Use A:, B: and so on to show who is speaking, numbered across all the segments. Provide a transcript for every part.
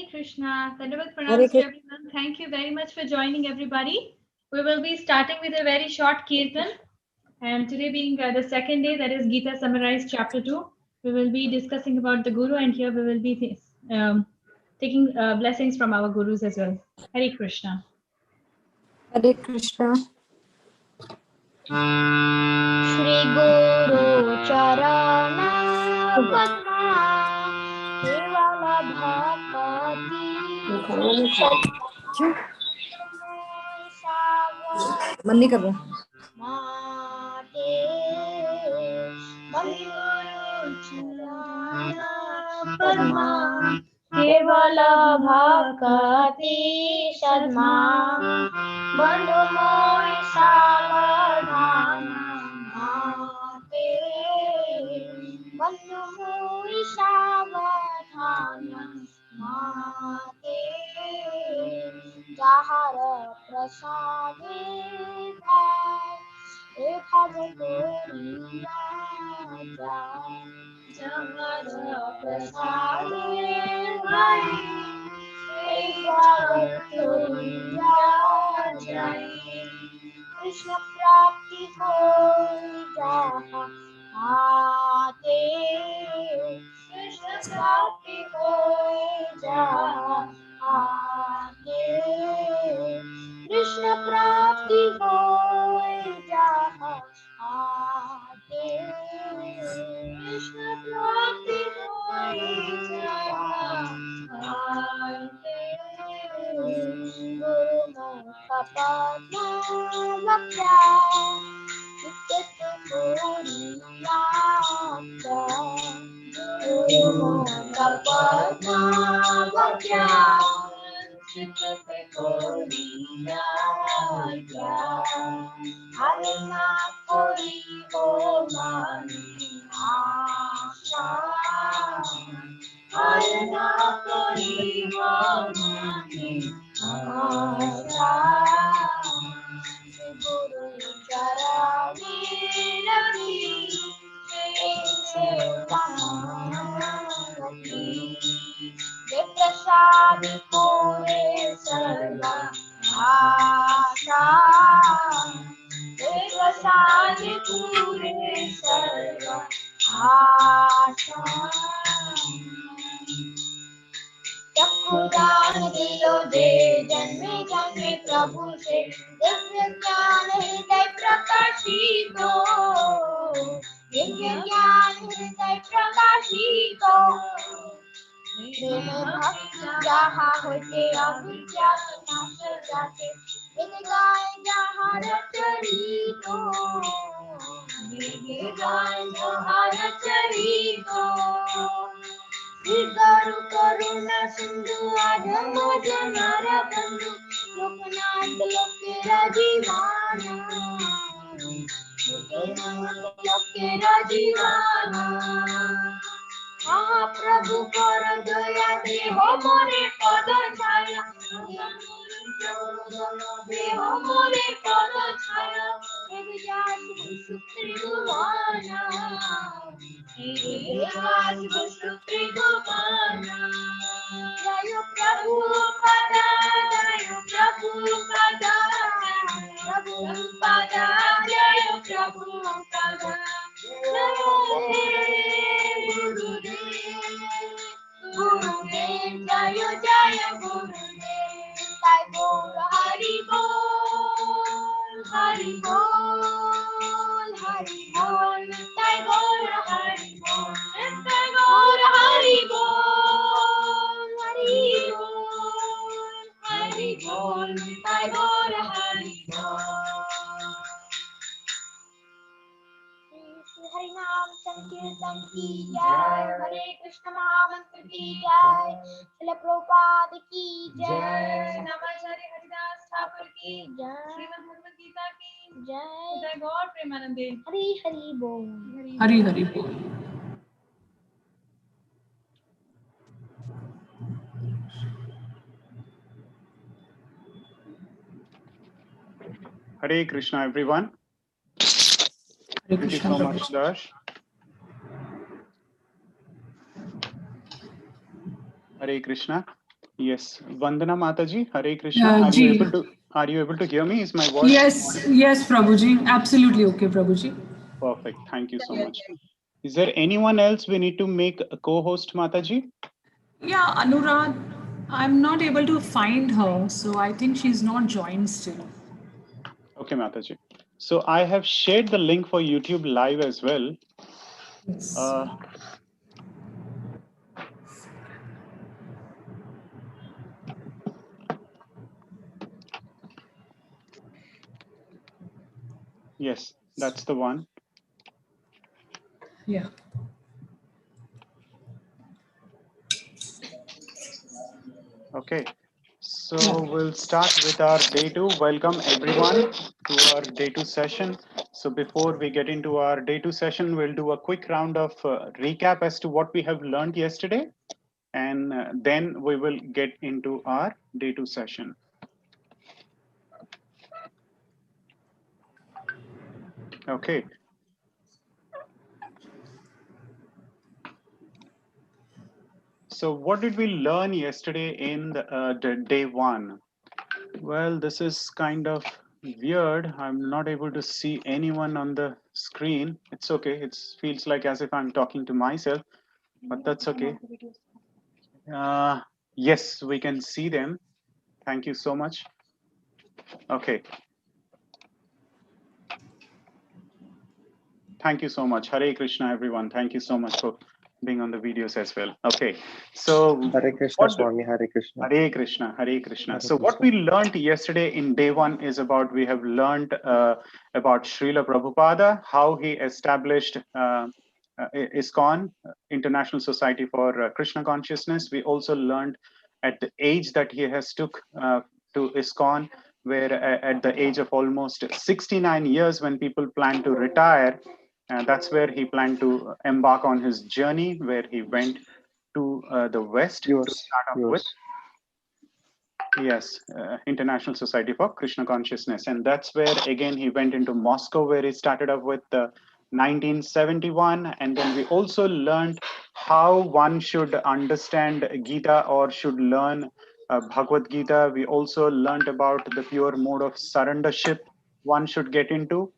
A: Hare Krishna. Dandavat
B: Hare
A: pranams to
B: Krishna.
A: everyone. Thank you very much for joining, everybody. We will be starting with a very short kirtan. And today being the second day, that is Gita summarized chapter 2, we will be discussing about the Guru, and here we will be taking blessings from our Gurus as well. Hare Krishna.
B: Hare Krishna.
C: Shri Guru Charana Padma Kevala Bhakti
B: मन नहीं कर रहा
C: Mate Guru Charana Padma Kevala Bhakti Sadma Bandhu Moy Savadhana Mate Bandhu Moy Savadhana Mate Jahara Prasade Bhai Ekad Goriya Jai Jahara Prasade Bhai Krishna Prapti Hoi Jaha Ate Krishna Prapti Hoi Jaha Ate Krishna Prapti Hoi Jaha Ate Krishna Prapti Hoi Jaha Guru Mukha Padma Vakya Chitta Goriya Guru Mukha Padma Vakya Chitta Goriya Harina Kori Ho Mani Asha Harina Kori Ho Mani Asha Guru Charani Ravi Kamavati De Prasadi Pure Sarva Asha De Prasadi Pure Sarva Asha चक्षुदान दियो दे जन्मे जन्मे प्रभु से दिव्य ज्ञान हृदय प्रकाशितो दिव्य ज्ञान हृदय प्रकाशितो प्रेम भक्ति जहाँ होते अविद्या विनाश जाते गीत गाए जहाँ रचरितो गीत गाए जहाँ रचरितो Guru Karuna Sindhu Adham Janara Bandhu Loknath Lokera Jivana Lokera Jivana Mahaprabhu Kara Daya Deho More Pada Chaya Deho More Pada Chaya Evijat Sukri Guvana Evijat Sukri Guvana Jayo Prabhu Pada Jayo Prabhu Pada Prabhu Pada Jayo Prabhu Pada Jayo Gurudev Jayo Jayo Gurudev Sai Bol Hari Bol Hari Bol Hari Bol Sai Bol Hari Bol Sai Bol Hari Bol Hari Bol Hari Bol Sai Bol Hari Bol Hare Naam Sankirtan ki jai Hare Krishna Mahamantra ki jai Srila Prabhupada ki jai
A: Namacharya Haridas Thakur ki
C: jai
A: Srimad Bhagavad Gita ki
C: jai
A: Jai Gaur Premanande.
C: Hari Hari Bol
B: Hari Hari बोल
D: Hare Krishna, everyone.
B: Hare
D: Thank you
B: Krishna
D: so much, Dash. Hare Krishna. Yes, Vandana Mataji, Hare Krishna. Are you able to hear me? Is my voice?
B: Yes, Prabhuji. Absolutely okay, Prabhuji.
D: Perfect. Thank you so much. Is there anyone else we need to make a co-host, Mataji?
B: Yeah, Anurag, I'm not able to find her, so I think she's not joined still.
D: Okay, Mataji. So I have shared the link for YouTube Live as well.
B: Yes.
D: Yes, that's the one.
B: Yeah.
D: Okay. So we'll start with our day 2. Welcome everyone to our day 2 session. So before we get into our day 2 session, we'll do a quick round of recap as to what we have learned yesterday. And then we will get into our day 2 session. Okay. So what did we learn yesterday in the day 1? Well, this is kind of weird. I'm not able to see anyone on the screen. It's okay. It feels like as if I'm talking to myself, but that's okay. Yes, we can see them. Thank you so much. Okay. Thank you so much. Hare Krishna, everyone. Thank you so much for being on the videos as well. Okay. So
E: Hare Krishna, Swami, Hare Krishna.
D: Hare Krishna, Hare Krishna.
E: Hare
D: So
E: Krishna.
D: what we learned yesterday in day 1 is we have learned about Srila Prabhupada, how he established ISKCON, International Society for Krishna Consciousness. We also learned at the age that he has took to ISKCON, where at the age of almost 69 years, when people plan to retire, that's where he planned to embark on his journey, where he went to the West to start off with. Yes, International Society for Krishna Consciousness. And that's where, again, he went into Moscow, where he started off with 1971. And then we also learned how one should understand Gita or should learn Bhagavad Gita. We also learned about the pure mode of surrendership one should get into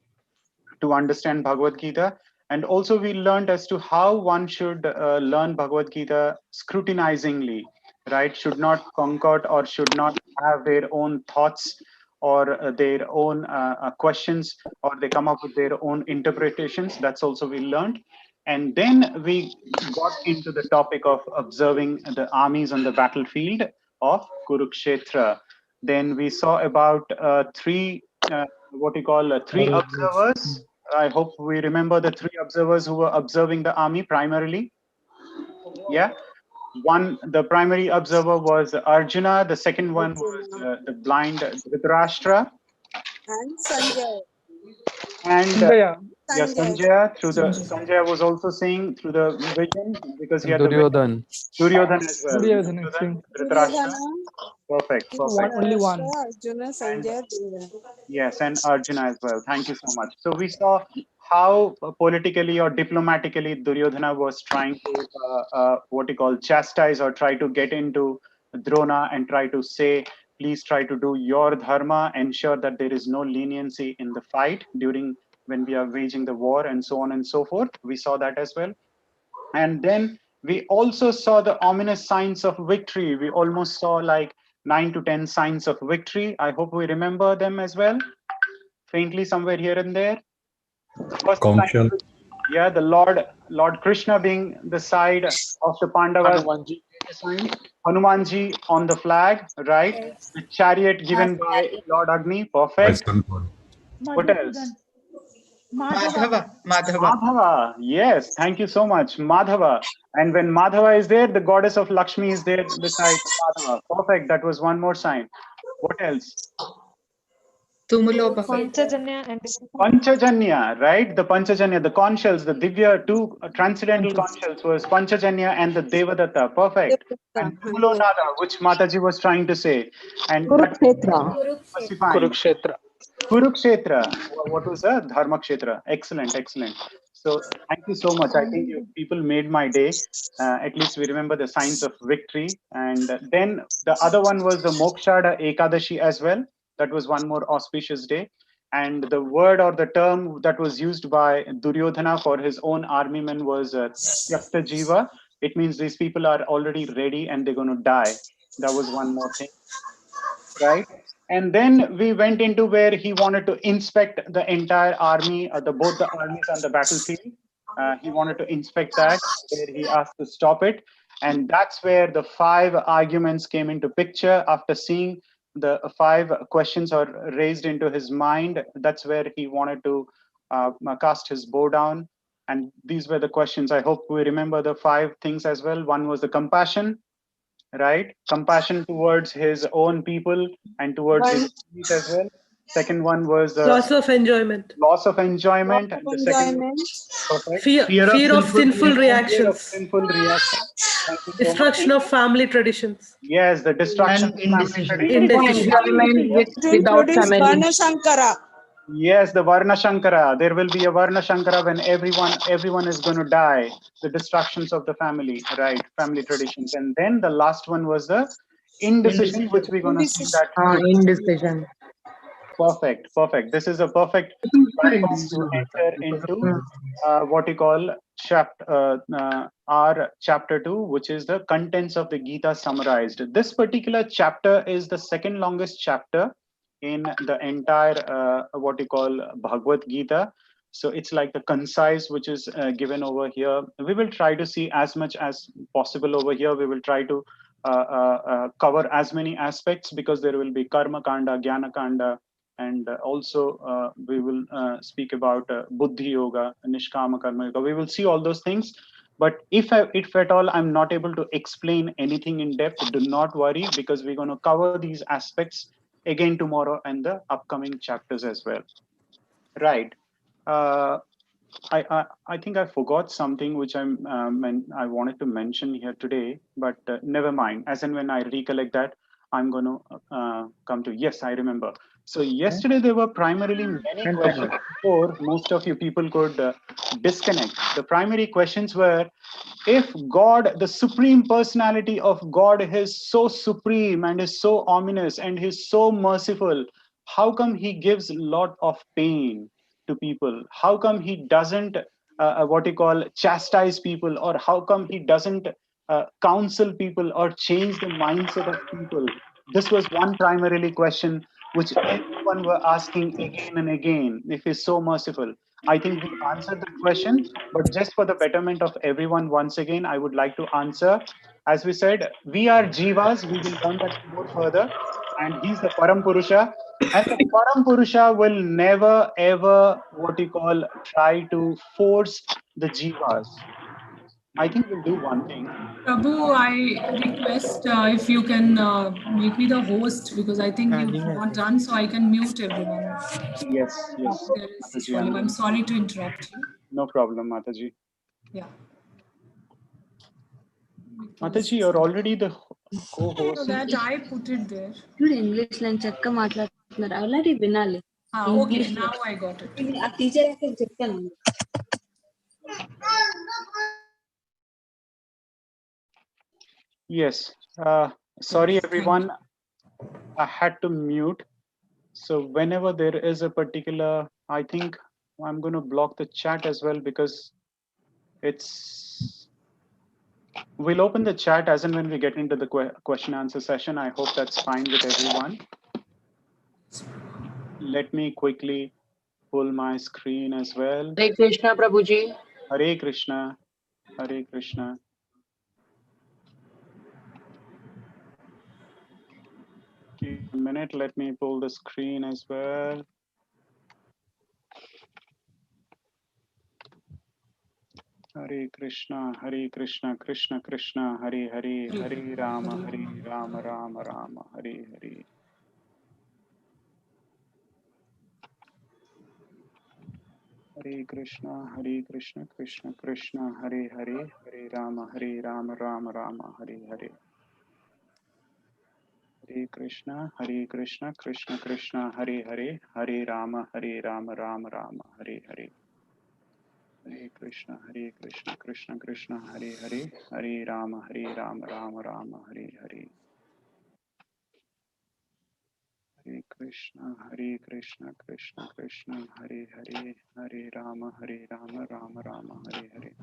D: to understand Bhagavad Gita. And also we learned as to how one should learn Bhagavad Gita scrutinizingly, right? Should not concord or should not have their own thoughts or their own questions, or they come up with their own interpretations. That's also we learned. And then we got into the topic of observing the armies on the battlefield of Kurukshetra. Then we saw about three observers. I hope we remember the 3 observers who were observing the army primarily. Yeah. One, the primary observer was Arjuna. The second one was the blind Dhritarashtra.
F: And Sanjay.
D: And yes,
F: Sanjay.
D: Sanjaya was also seeing through the vision because he had
G: Duryodhan.
D: the Duryodhan as well.
H: Duryodhan,
D: Dhritarashtra. Perfect.
H: Only one.
F: Arjuna, Sanjay,
D: Yes, and Arjuna as well. Thank you so much. So we saw how politically or diplomatically Duryodhana was trying to chastise or try to get into Drona and try to say, please try to do your dharma, ensure that there is no leniency in the fight during when we are waging the war, and so on and so forth. We saw that as well. And then we also saw the ominous signs of victory. We almost saw like 9 to 10 signs of victory. I hope we remember them as well, faintly somewhere here and there. The first sign, yeah, the Lord Krishna being the side of the Pandavas, Hanumanji on the flag, right? The chariot given by Lord Agni, perfect. What else? Madhava, yes, thank you so much. Madhava. And when Madhava is there, the goddess of Lakshmi is there beside Madhava. Perfect, that was one more sign. What else? Panchajanya, right? The Panchajanya, the conch shells, the Divya, 2 transcendental conch shells was Panchajanya and the Devadatta. Perfect. And Tumulonada, which Mataji was trying to say. And
H: Kurukshetra.
D: Kurukshetra. What was that? Dharma Kshetra. Excellent, excellent. So thank you so much. I think you people made my day. At least we remember the signs of victory. And then the other one was the Mokshada Ekadashi as well. That was one more auspicious day. And the word or the term that was used by Duryodhana for his own army men was Tyakta Jiva. It means these people are already ready and they're going to die. That was one more thing, right? And then we went into where he wanted to inspect the entire army, both the armies on the battlefield. He wanted to inspect that, where he asked to stop it. And that's where the 5 arguments came into picture. After seeing the 5 questions are raised into his mind, that's where he wanted to cast his bow down. And these were the questions. I hope we remember the 5 things as well. One was the compassion, right? Compassion towards his own people and towards his enemies as well. Second one was
G: Loss of enjoyment.
D: loss of
F: Lot
D: enjoyment,
F: of
D: and the second
F: enjoyment.
D: perfect
G: Fear of sinful
D: fear of
G: reactions.
D: sinful reaction. Thank you so much.
G: Destruction of family traditions.
D: Yes, the destruction
H: And
D: of family
H: indecision.
D: traditions.
G: Indecision.
H: Enjoyment
F: It will
H: without
F: produce
H: family.
F: Varna Shankara.
D: Yes, the Varna Shankara. There will be a Varna Shankara when everyone is going to die. The destructions of the family, right? Family traditions. And then the last one was the indecision, which we're going to see that.
H: Indecision.
D: Perfect. This is a perfect platform to enter into what you call our chapter 2, which is the contents of the Gita summarized. This particular chapter is the second longest chapter in the entire what you call Bhagavad Gita. So it's like the concise which is given over here. We will try to see as much as possible over here. We will try to cover as many aspects, because there will be Karma Kanda, Jnana Kanda, and also we will speak about Buddhi Yoga, Nishkama Karma Yoga. We will see all those things. But if at all I'm not able to explain anything in depth, do not worry, because we're going to cover these aspects again tomorrow and the upcoming chapters as well. Right. I think I forgot something which I wanted to mention here today, but never mind. As and when I recollect that, I'm going to come to. Yes, I remember. So yesterday there were primarily many questions before most of you people could disconnect. The primary questions were, if God, the supreme personality of God, is so supreme and is so ominous and is so merciful, how come he gives a lot of pain to people? How come he doesn't what you call chastise people, or how come he doesn't counsel people or change the mindset of people? This was one primarily question which everyone were asking again and again. If he's so merciful, I think we answered the question, but just for the betterment of everyone, once again I would like to answer. As we said, we are jivas. We will learn that more further, and he's the Param Purusha. And the Param Purusha will never ever what you call try to force the jivas. I think we'll do one thing.
B: Prabhu, I request if you can make me the host, because I think you've not done, so I can mute everyone.
D: Yes.
B: There is this
D: Mataji,
B: volume. I'm sorry to interrupt you.
D: no problem, Mataji.
B: Yeah.
D: Mataji, you're already the co-host.
B: So that I put it there.
I: చూడు English లో చక్కగా మాట్లాడుతున్నారు అలాంటి వినాలి
B: Okay, now I got it.
I: ఆ teacher అయితే చెప్తాను
D: Yes. Sorry, everyone. I had to mute. So whenever there is a particular, I think I'm going to block the chat as well, because we'll open the chat as and when we get into the question answer session. I hope that's fine with everyone. Let me quickly pull my screen as well.
H: Hare Krishna, Prabhuji.
D: Hare Krishna. Hare Krishna. Give me a minute. Let me pull the screen as well. Hare Krishna, Krishna Krishna, Hare Hare, Hare Rama, Rama Rama, Hare Hare. Hare Krishna, Krishna Krishna, Hare Hare, Hare Rama, Rama Rama, Hare Hare. Hare Krishna, Krishna Krishna, Hare Hare, Hare Rama, Rama Rama, Hare Hare. Hare Krishna, Krishna Krishna, Hare Hare, Hare Rama, Rama Rama, Hare Hare. Hare Krishna, Krishna Krishna, Hare Hare, Hare Rama, Rama Rama, Hare Hare.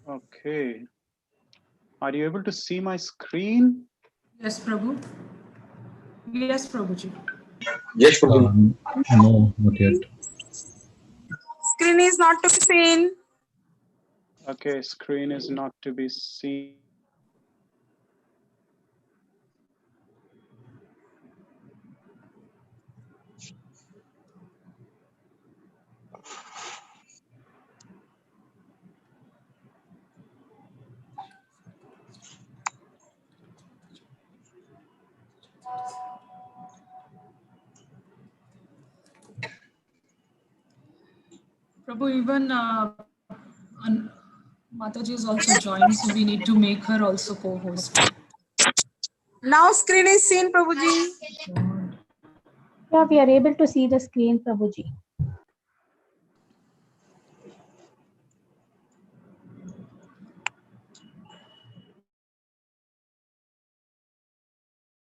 D: Okay. Are you able to see my screen?
B: Yes, Prabhu. Yes, Prabhuji.
J: Yes, Prabhu. No, not yet.
F: Screen is not to be seen.
D: Okay, screen is not to be seen.
B: Prabhu, even Mataji is also joined, so we need to make her also co-host.
F: Now screen is seen, Prabhuji.
K: Yeah, we are able to see the screen, Prabhuji.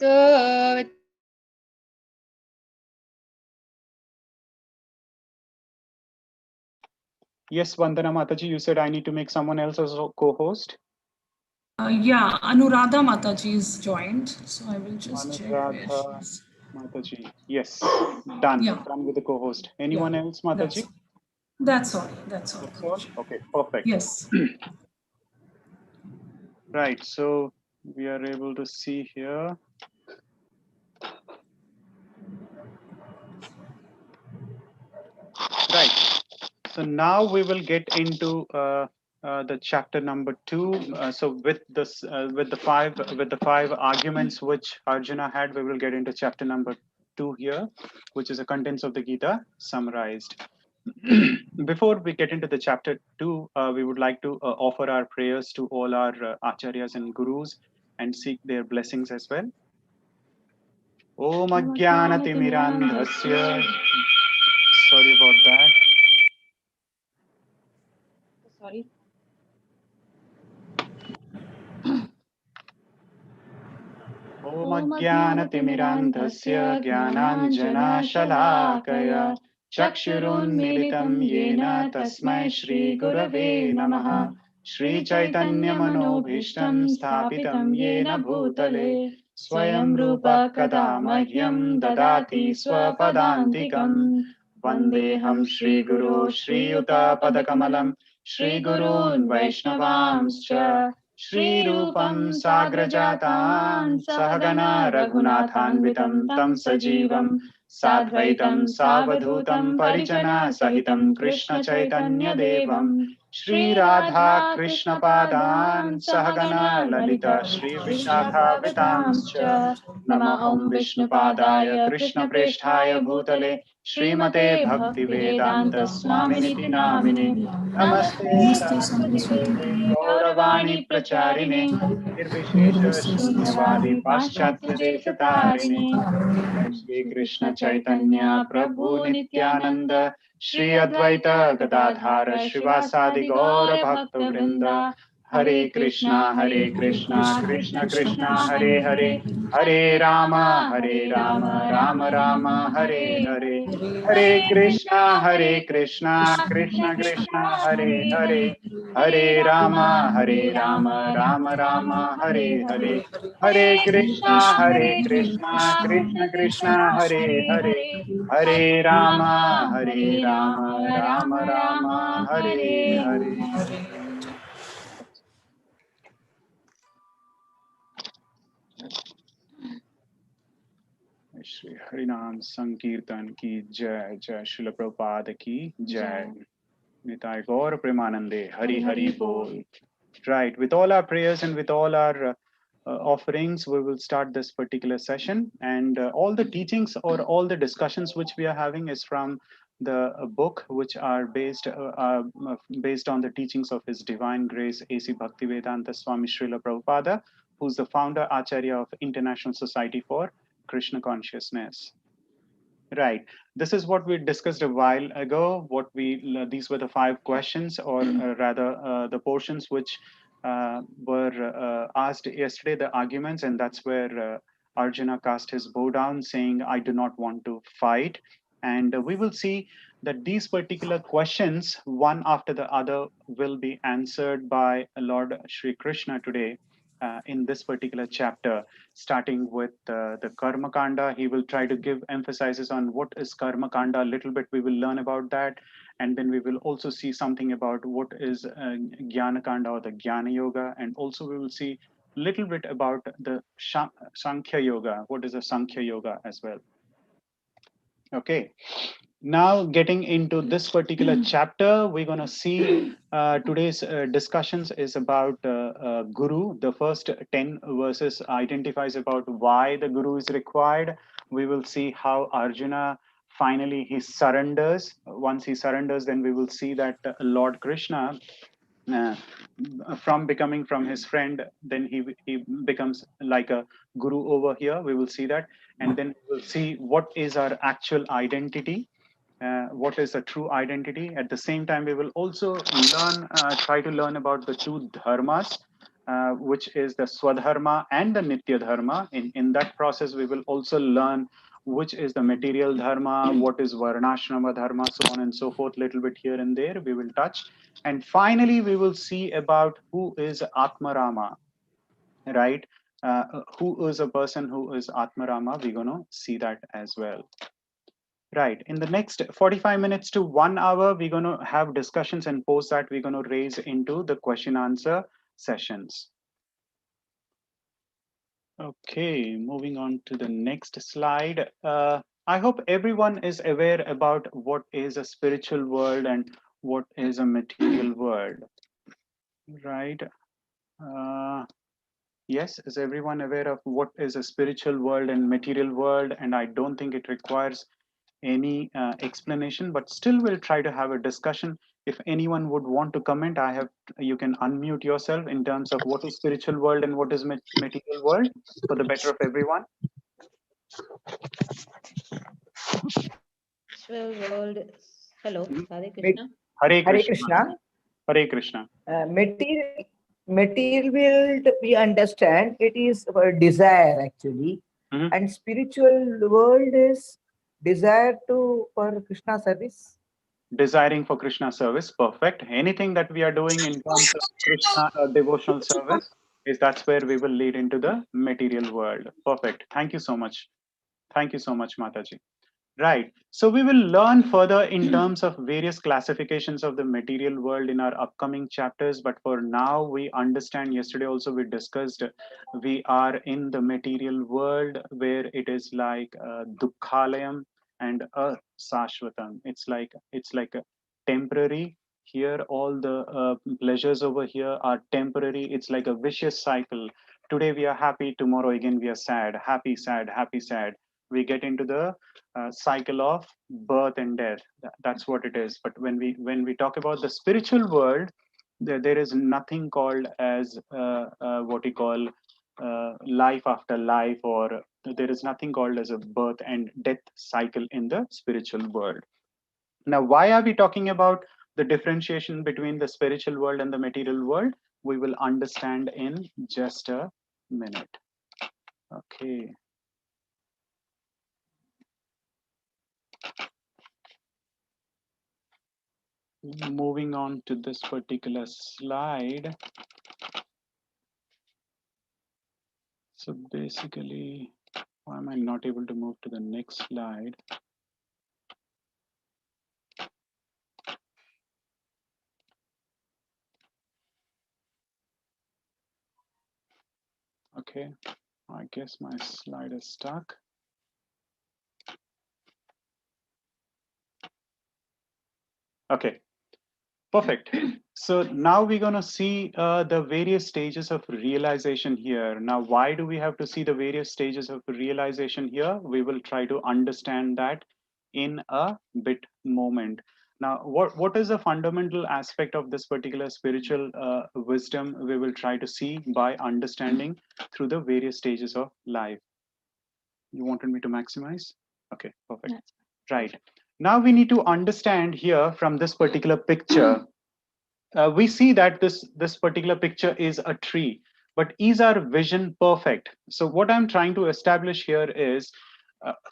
C: So,
D: Yes, Vandana Mataji, you said I need to make someone else as a co-host.
B: Yeah, Anuradha Mataji is joined, so I will just check where she
D: Anuradha
B: is.
D: Mataji. Yes, done.
B: Yeah.
D: Done with the co-host. Anyone else, Mataji?
B: That's all. That's all.
D: That's all? Okay, perfect.
B: Yes.
D: Right, so we are able to see here. Right. So now we will get into the chapter number 2. So with this, with the five arguments which Arjuna had, we will get into chapter number 2 here, which is the contents of the Gita summarized. Before we get into the chapter 2, we would like to offer our prayers to all our acharyas and gurus and seek their blessings as well. Om Ajnanatimmirandhasya. Sorry about that.
K: Sorry.
D: Om Ajnanatimmirandhasya Jnananjanashalakaya Chakshurunmilitam Yena Tasmai Shri Gurave Namaha Shri Chaitanya Manobhishtam Sthapitam Yena Bhutale Swayam Rupa Kada Mahyam Dadati Swapadantikam Vandeham Shri Guru Shri Yuta Padakamalam Shri Gurun Vaishnavamscha Shri Rupam Sagrajatam Sahagana Raghunathanvitam Tam Sajivam Sadvaitam Savadhutam Parijana Sahitam Krishna Chaitanya Devam Shri Radha Krishna Padan Sahagana Lalita Shri Vishakha Vitamscha Nama Om Vishnu Padaya Krishna Presthaya Bhutale Srimate Bhakti Vedanta Swaminiti Namine Namaste Saraswati Devi Gauravani Pracharine Nirvishesha Shunyavadi Paschatya Deshatarine Jai Shri Krishna Chaitanya Prabhu Nityananda Shri Advaita Gadadhara Shivasadi Gaura Bhakta Vrinda Hare Krishna Krishna Krishna Hare Hare Hare Rama Rama Rama Hare Hare Hare Krishna Krishna Krishna Hare Hare Hare Rama Rama Rama Hare Hare Hare Krishna Krishna Krishna Hare Hare Hare Rama Rama Rama Hare Hare. Shri Harinam Sankirtan ki jai, jai Srila Prabhupada ki jai. Nitai Gaur Premanande, Hari Hari Bol. Right, with all our prayers and with all our offerings, we will start this particular session. And all the teachings or all the discussions which we are having is from the book, which are based on the teachings of His Divine Grace, A.C. Bhaktivedanta Swami Srila Prabhupada, who's the founder Acharya of International Society for Krishna Consciousness. Right. This is what we discussed a while ago. These were the 5 questions, or rather the portions which were asked yesterday, the arguments, and that's where Arjuna cast his bow down saying, I do not want to fight. And we will see that these particular questions, one after the other, will be answered by Lord Shri Krishna today in this particular chapter, starting with the Karma Kanda. He will try to give emphasis on what is Karma Kanda. A little bit we will learn about that. And then we will also see something about what is Jnana Kanda or the Jnana Yoga. And also we will see a little bit about the Sankhya Yoga. What is the Sankhya Yoga as well? Okay. Now getting into this particular chapter, we're going to see today's discussions is about Guru. The first 10 verses identifies about why the Guru is required. We will see how Arjuna finally he surrenders. Once he surrenders, then we will see that Lord Krishna, from becoming from his friend, then he becomes like a Guru over here. We will see that. And then we'll see what is our actual identity. What is the true identity. At the same time, we will also try to learn about the 2 dharmas, which is the Swadharma and the Nitya Dharma. In that process, we will also learn which is the material dharma, what is Varnashrama dharma, so on and so forth, little bit here and there we will touch. And finally, we will see about who is Atmarama, right? Who is a person who is Atmarama. We're going to see that as well. Right. In the next 45 minutes to 1 hour, we're going to have discussions, and post that we're going to raise into the question answer sessions. Okay, moving on to the next slide. I hope everyone is aware about what is a spiritual world and what is a material world, right? Yes, is everyone aware of what is a spiritual world and material world? And I don't think it requires any explanation, but still we'll try to have a discussion. If anyone would want to comment, you can unmute yourself in terms of what is spiritual world and what is material world for the better of everyone.
L: Spiritual world. Hello, Hare Krishna.
D: Hare
M: Hare
D: Krishna.
M: Krishna.
D: Hare Krishna.
M: Material world, we understand it is desire actually, and spiritual world is desire for Krishna service.
D: Desiring for Krishna service, perfect. Anything that we are doing in terms of Krishna devotional service, that's where we will lead into the material world. Perfect. Thank you so much. Thank you so much, Mataji. Right. So we will learn further in terms of various classifications of the material world in our upcoming chapters. But for now, we understand, yesterday also we discussed, we are in the material world where it is like dukkhalayam and a sashvatam. It's like a temporary. Here, all the pleasures over here are temporary. It's like a vicious cycle. Today we are happy, tomorrow again we are sad, happy, sad, happy, sad. We get into the cycle of birth and death. That's what it is. But when we talk about the spiritual world, there is nothing called as what we call life after life, or there is nothing called as a birth and death cycle in the spiritual world. Now, why are we talking about the differentiation between the spiritual world and the material world? We will understand in just a minute. Okay. Moving on to this particular slide. So basically, why am I not able to move to the next slide? Okay, I guess my slide is stuck. Okay, perfect. So now we're going to see the various stages of realization here. Now, why do we have to see the various stages of realization here? We will try to understand that in a bit moment. Now, what is the fundamental aspect of this particular spiritual wisdom we will try to see by understanding through the various stages of life? You wanted me to maximize? Okay, perfect. Right. Now we need to understand here from this particular picture. We see that this particular picture is a tree, but is our vision perfect? So what I'm trying to establish here is,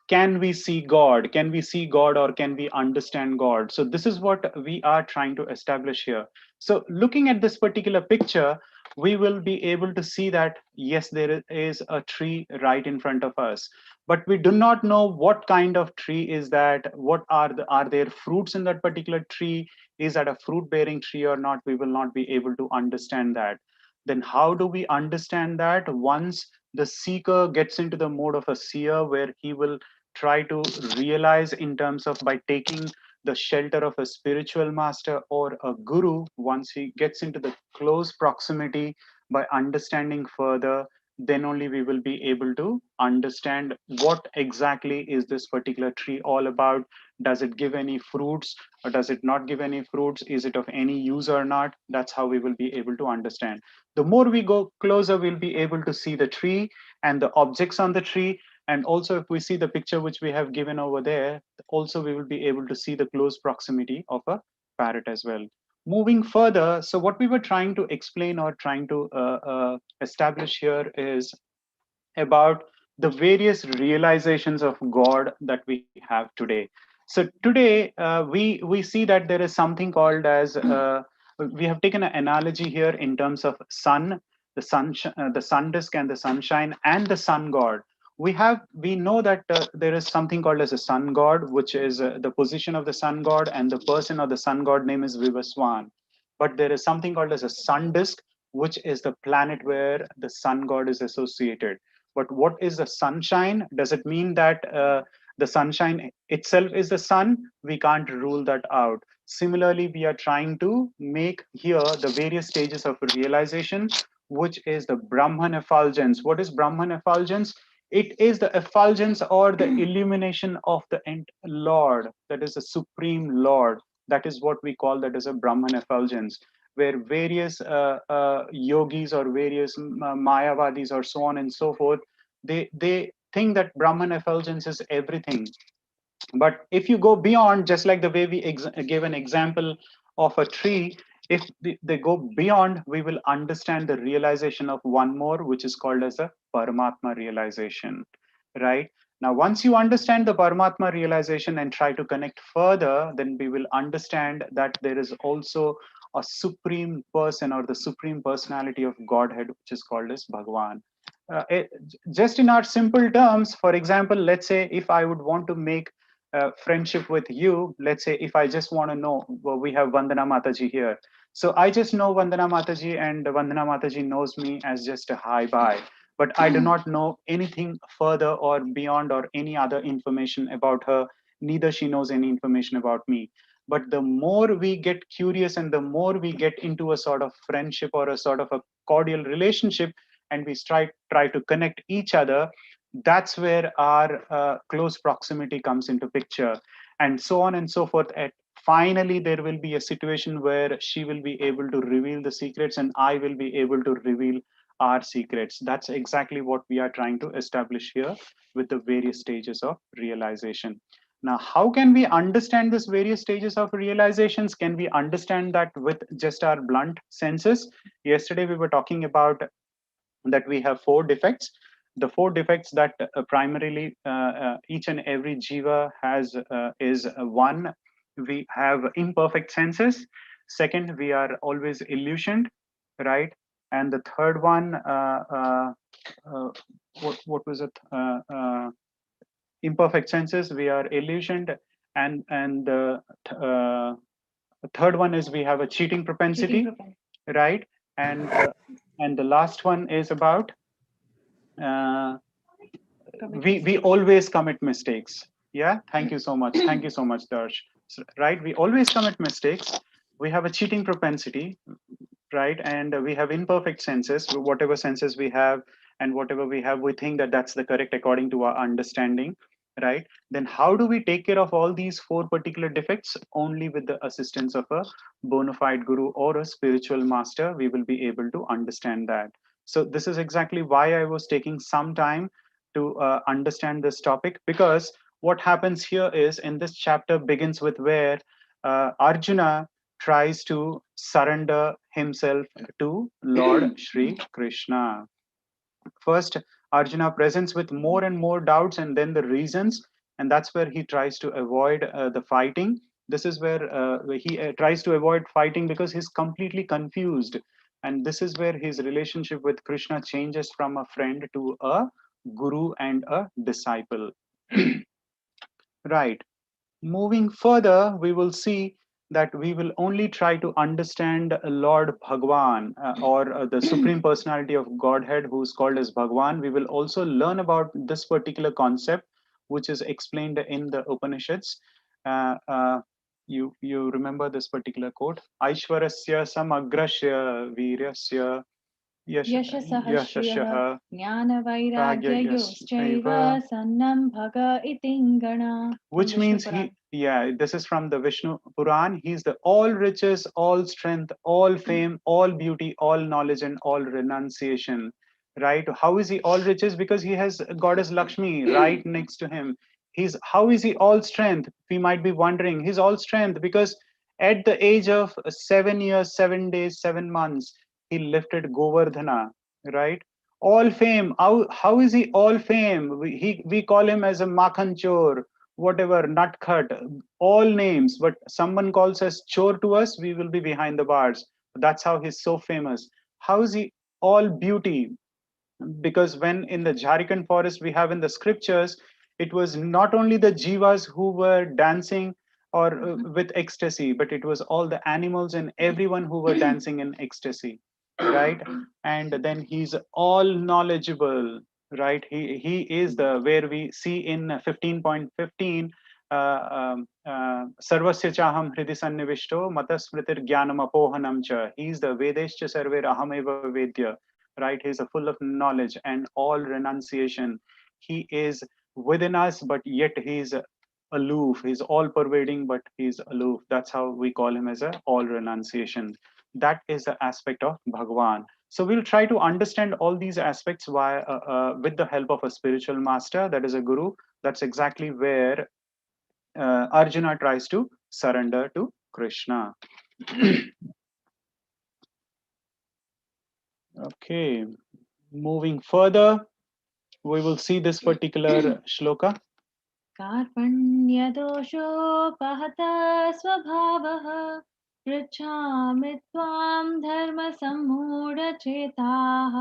D: can we see God? Can we see God, or can we understand God? So this is what we are trying to establish here. So looking at this particular picture, we will be able to see that yes, there is a tree right in front of us, but we do not know what kind of tree is that. What are there fruits in that particular tree? Is that a fruit bearing tree or not? We will not be able to understand that. Then how do we understand that? Once the seeker gets into the mode of a seer, where he will try to realize in terms of by taking the shelter of a spiritual master or a guru, once he gets into the close proximity by understanding further, then only we will be able to understand what exactly is this particular tree all about. Does it give any fruits, or does it not give any fruits? Is it of any use or not? That's how we will be able to understand. The more we go closer, we'll be able to see the tree and the objects on the tree. And also, if we see the picture which we have given over there, also we will be able to see the close proximity of a parrot as well. Moving further, so what we were trying to explain or trying to establish here is about the various realizations of God that we have today. So today we see that there is something called as we have taken an analogy here in terms of sun, the sun disk and the sunshine and the sun god. We know that there is something called as a sun god, which is the position of the sun god, and the person of the sun god name is Vivaswan. But there is something called as a sun disk, which is the planet where the sun god is associated. But what is the sunshine? Does it mean that the sunshine itself is the sun? We can't rule that out. Similarly, we are trying to make here the various stages of realization, which is the Brahman effulgence. What is Brahman effulgence? It is the effulgence or the illumination of the Lord, that is the Supreme Lord. That is what we call that as a Brahman effulgence, where various yogis or various Mayavadis or so on and so forth, they think that Brahman effulgence is everything. But if you go beyond, just like the way we gave an example of a tree, if they go beyond, we will understand the realization of one more, which is called as a Paramatma realization, right? Now, once you understand the Paramatma realization and try to connect further, then we will understand that there is also a supreme person or the supreme personality of Godhead, which is called as Bhagwan. Just in our simple terms, for example, let's say if I would want to make friendship with you, let's say if I just want to know, well, we have Vandana Mataji here. So I just know Vandana Mataji, and Vandana Mataji knows me as just a hi bye. But I do not know anything further or beyond or any other information about her. Neither she knows any information about me. But the more we get curious and the more we get into a sort of friendship or a sort of a cordial relationship, and we try to connect each other, that's where our close proximity comes into picture, and so on and so forth. At finally there will be a situation where she will be able to reveal the secrets and I will be able to reveal our secrets. That's exactly what we are trying to establish here with the various stages of realization. Now, how can we understand this various stages of realizations? Can we understand that with just our blunt senses? Yesterday we were talking about that we have four defects. The four defects that primarily each and every jiva has is one, we have imperfect senses. Second, we are always illusioned, right? And the third one, what was it? Imperfect senses, we are illusioned, and the third one is we have a cheating propensity, right? And the last one is about we always commit mistakes. Yeah, thank you so much. Thank you so much, Darsh. So, right, we always commit mistakes. We have a cheating propensity, right? And we have imperfect senses. Whatever senses we have and whatever we have, we think that that's the correct according to our understanding. right? Then how do we take care of all these four particular defects? Only with the assistance of a bona fide guru or a spiritual master, we will be able to understand that. So this is exactly why I was taking some time to understand this topic, because what happens here is, in this chapter begins with where Arjuna tries to surrender himself to Lord Shri Krishna. First, Arjuna presents with more and more doubts and then the reasons, and that's where he tries to avoid the fighting. This is where he tries to avoid fighting because he's completely confused. And this is where his relationship with Krishna changes from a friend to a guru and a disciple. Right. Moving further, we will see that we will only try to understand Lord Bhagwan, or the Supreme Personality of Godhead, who is called as Bhagwan. We will also learn about this particular concept, which is explained in the Upanishads. You remember this particular quote? Aishwarasya samagrasya viryasya
A: Yashasah
D: yashashah
A: Shriyah Jnana-vairagya-yoschaiva
D: vagyayasya.
A: Sannam Bhaga Itingana.
D: Which means this is from the Vishnu Puran. He's the all riches, all strength, all fame, all beauty, all knowledge, and all renunciation. Right? How is he all riches? Because he has goddess Lakshmi right next to him. How is he all strength? We might be wondering. He's all strength because at the age of 7 years, 7 days, 7 months, he lifted Govardhana, right? All fame. How is he all fame? We call him as a Makhan Chor, whatever, Nutcut, all names. But someone calls us Chor to us, we will be behind the bars. That's how he's so famous. How is he all beauty? Because when in the Jharkhand forest we have in the scriptures, it was not only the jivas who were dancing or with ecstasy, but it was all the animals and everyone who were dancing in ecstasy, right? And then he's all knowledgeable, right? He is the, where we see in 15.15, sarvasya chaham hridi sannivishto matasmritir jnanam apohanam cha. He's the vedescha sarver ahameva vedya, right? He's a full of knowledge and all renunciation. He is within us, but yet he's aloof. He's all pervading, but he's aloof. That's how we call him as a all renunciation. That is the aspect of Bhagwan. So we'll try to understand all these aspects with the help of a spiritual master, that is a guru. That's exactly where Arjuna tries to surrender to Krishna. Okay, moving further, we will see this particular shloka.
A: Karpanyadosho-pahata svabhavaha pृच्छामि त्वां धर्मसम्मूढचेताः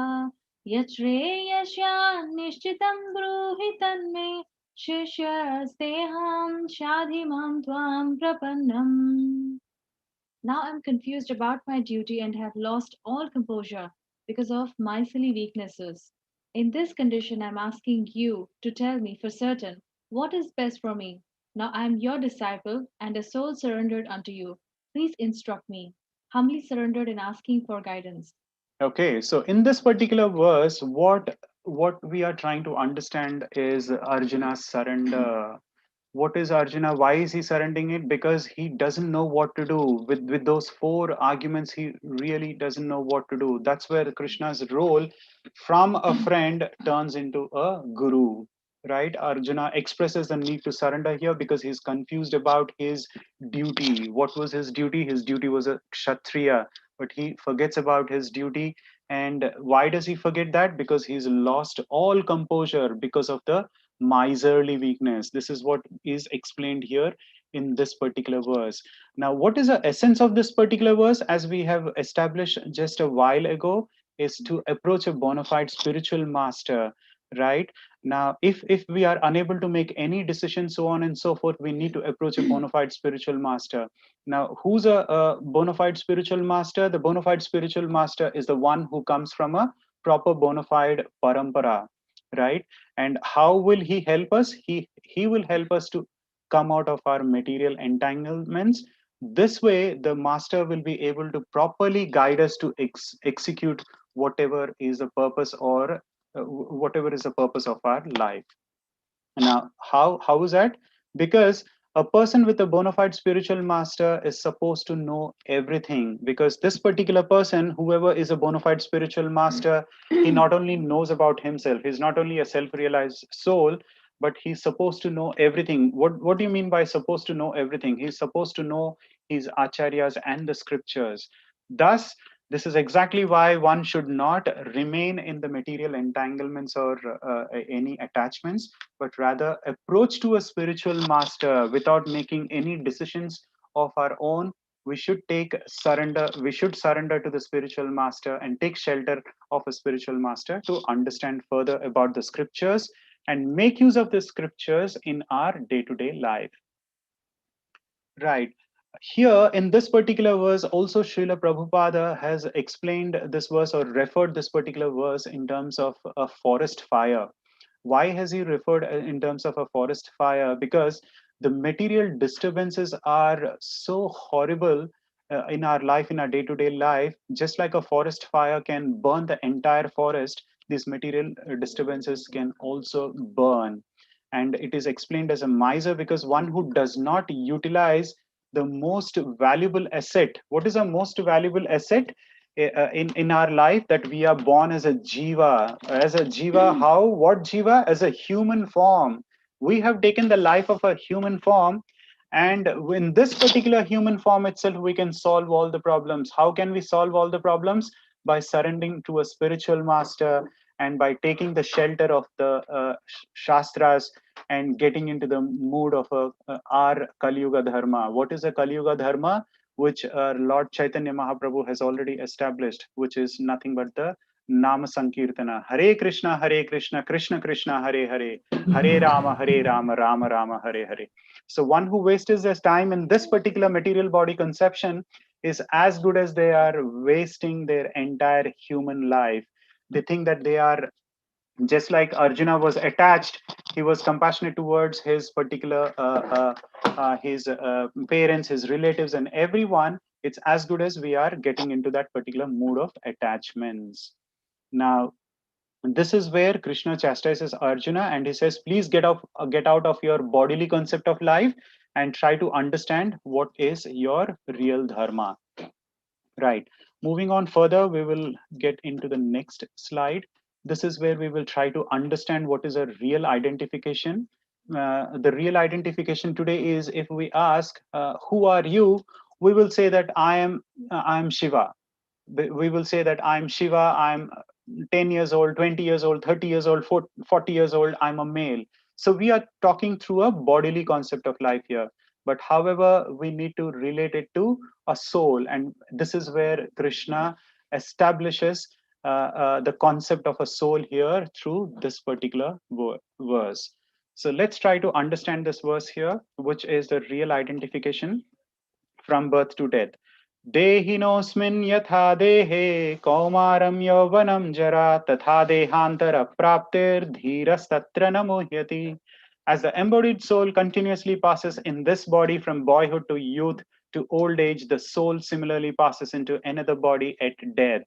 A: यच्छ्रेयस्यान् निश्चितं ब्रूहि तन्मे शिष्यस्तेऽहं शाधिमां त्वां प्रपन्नम्. Now I'm confused about my duty and have lost all composure because of my silly weaknesses. In this condition, I'm asking you to tell me for certain what is best for me. Now I am your disciple and a soul surrendered unto you. Please instruct me. Humbly surrendered and asking for guidance.
D: Okay, so in this particular verse, what we are trying to understand is Arjuna's surrender. What is Arjuna? Why is he surrendering it? Because he doesn't know what to do. With those four arguments, he really doesn't know what to do. That's where Krishna's role from a friend turns into a guru, right? Arjuna expresses the need to surrender here because he's confused about his duty. What was his duty? His duty was a Kshatriya, but he forgets about his duty. And why does he forget that? Because he's lost all composure because of the miserly weakness. This is what is explained here in this particular verse. Now, what is the essence of this particular verse? As we have established just a while ago, is to approach a bona fide spiritual master, right? Now, if we are unable to make any decision, so on and so forth, we need to approach a bona fide spiritual master. Now, who's a bona fide spiritual master? The bona fide spiritual master is the one who comes from a proper bona fide parampara, right? And how will he help us? He will help us to come out of our material entanglements. This way, the master will be able to properly guide us to execute whatever is the purpose, or whatever is the purpose of our life. Now, how is that? Because a person with a bona fide spiritual master is supposed to know everything, because this particular person, whoever is a bona fide spiritual master, he not only knows about himself, he's not only a self-realized soul, but he's supposed to know everything. What do you mean by supposed to know everything? He's supposed to know his acharyas and the scriptures. Thus, this is exactly why one should not remain in the material entanglements or any attachments, but rather approach to a spiritual master without making any decisions of our own. We should surrender to the spiritual master and take shelter of a spiritual master to understand further about the scriptures and make use of the scriptures in our day-to-day life. Right. Here in this particular verse, also Srila Prabhupada has explained this verse or referred this particular verse in terms of a forest fire. Why has he referred in terms of a forest fire? Because the material disturbances are so horrible in our life, in our day-to-day life. Just like a forest fire can burn the entire forest, these material disturbances can also burn. And it is explained as a miser because one who does not utilize the most valuable asset. What is a most valuable asset in our life? That we are born as a jiva. As a jiva, how? What jiva? As a human form. We have taken the life of a human form, and in this particular human form itself, we can solve all the problems. How can we solve all the problems? By surrendering to a spiritual master and by taking the shelter of the shastras and getting into the mood of our Kali Yuga Dharma. What is a Kali Yuga Dharma? Which Lord Chaitanya Mahaprabhu has already established, which is nothing but the Nama Sankirtana. Hare Krishna, Krishna Krishna, Hare Hare, Hare Rama, Rama Rama, Hare Hare. So one who wastes his time in this particular material body conception is as good as they are wasting their entire human life. They think that they are just like Arjuna was attached, he was compassionate towards his particular his parents, his relatives, and everyone. It's as good as we are getting into that particular mood of attachments. Now, this is where Krishna chastises Arjuna, and he says, "Please get out of your bodily concept of life and try to understand what is your real dharma." Right. Moving on further, we will get into the next slide. This is where we will try to understand what is a real identification. The real identification today is, if we ask, who are you? We will say that I am Shiva. We will say that I'm Shiva, I'm 10 years old, 20 years old, 30 years old, 40 years old, I'm a male. So we are talking through a bodily concept of life here. But however, we need to relate it to a soul. And this is where Krishna establishes the concept of a soul here through this particular verse. So let's try to understand this verse here, which is the real identification from birth to death. Dehinosmin yatha dehe kaumaram yauvanam jara tatha dehantara praptir dhirastatra namuhyati. As the embodied soul continuously passes in this body from boyhood to youth to old age, the soul similarly passes into another body at death.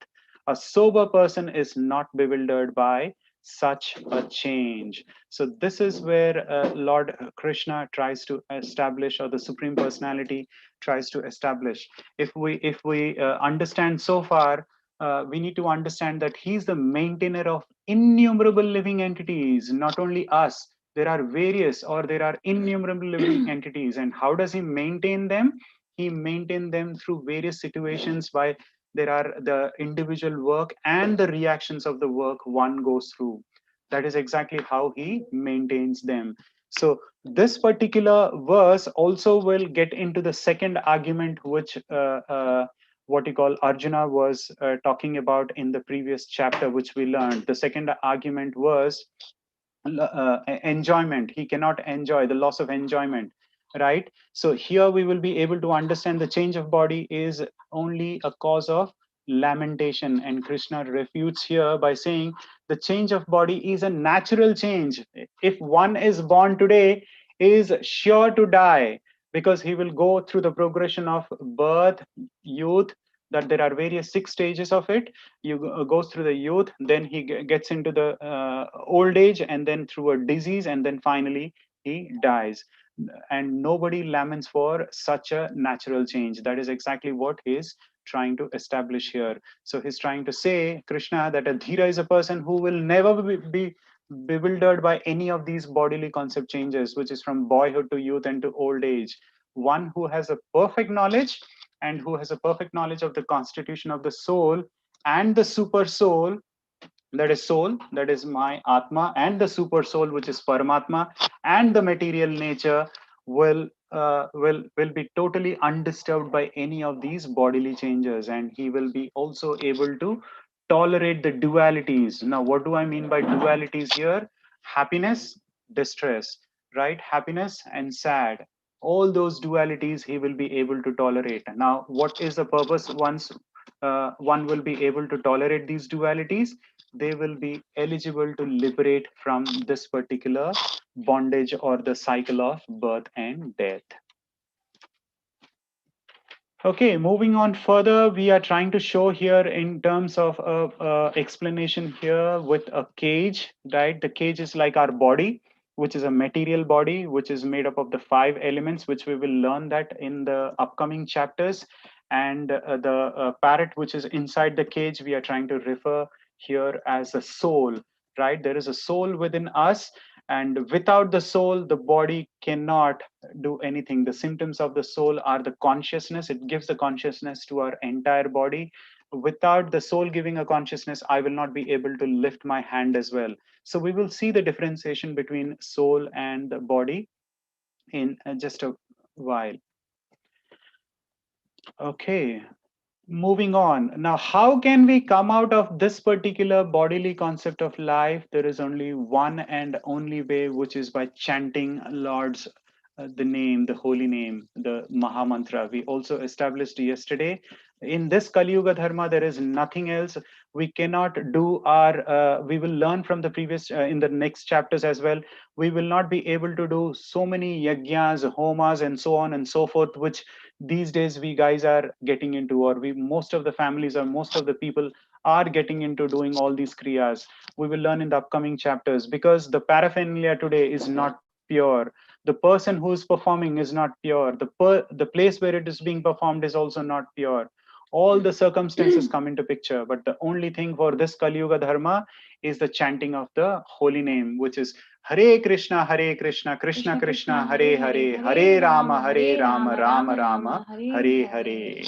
D: A sober person is not bewildered by such a change. So this is where Lord Krishna tries to establish, or the Supreme Personality tries to establish. If we understand so far, we need to understand that he's the maintainer of innumerable living entities, not only us. There are various, or there are innumerable living entities. And how does he maintain them? He maintains them through various situations. By there are the individual work and the reactions of the work one goes through. That is exactly how he maintains them. So this particular verse also will get into the second argument, which what you call Arjuna was talking about in the previous chapter, which we learned. The second argument was enjoyment. He cannot enjoy, the loss of enjoyment, right? So here we will be able to understand the change of body is only a cause of lamentation, and Krishna refutes here by saying the change of body is a natural change. If one is born today, is sure to die, because he will go through the progression of birth, youth, that there are various 6 stages of it. You goes through the youth, then he gets into the old age, and then through a disease, and then finally he dies. And nobody laments for such a natural change. That is exactly what he is trying to establish here. So he's trying to say, Krishna, that a dhira is a person who will never be bewildered by any of these bodily concept changes, which is from boyhood to youth and to old age. One who has a perfect knowledge, and who has a perfect knowledge of the constitution of the soul and the super soul, that is soul, that is my atma, and the super soul, which is paramatma, and the material nature will be totally undisturbed by any of these bodily changes, and he will be also able to tolerate the dualities. Now, what do I mean by dualities here? Happiness, distress, right? Happiness and sad, all those dualities he will be able to tolerate. Now, what is the purpose? Once one will be able to tolerate these dualities, they will be eligible to liberate from this particular bondage or the cycle of birth and death. Okay, moving on further, we are trying to show here in terms of explanation here with a cage, right? The cage is like our body, which is a material body, which is made up of the 5 elements, which we will learn that in the upcoming chapters. And the parrot, which is inside the cage, we are trying to refer here as a soul, right? There is a soul within us, and without the soul, the body cannot do anything. The symptoms of the soul are the consciousness. It gives the consciousness to our entire body. Without the soul giving a consciousness, I will not be able to lift my hand as well. So we will see the differentiation between soul and the body in just a while. Okay, moving on. Now, how can we come out of this particular bodily concept of life? There is only one and only way, which is by chanting Lord's the name, the holy name, the Maha Mantra. We also established yesterday. In this Kali Yuga Dharma, there is nothing else. We cannot do our, we will learn from the previous, in the next chapters as well. We will not be able to do so many yajnas, homas, and so on and so forth, which these days we guys are getting into, or we, most of the families or most of the people are getting into doing all these kriyas. We will learn in the upcoming chapters, because the paraphernalia today is not pure. The person who is performing is not pure. The place where it is being performed is also not pure. All the circumstances come into picture, but the only thing for this Kali Yuga Dharma is the chanting of the holy name, which is Hare Krishna, Krishna Krishna, Hare Hare, Hare Rama, Rama Rama, Hare Hare.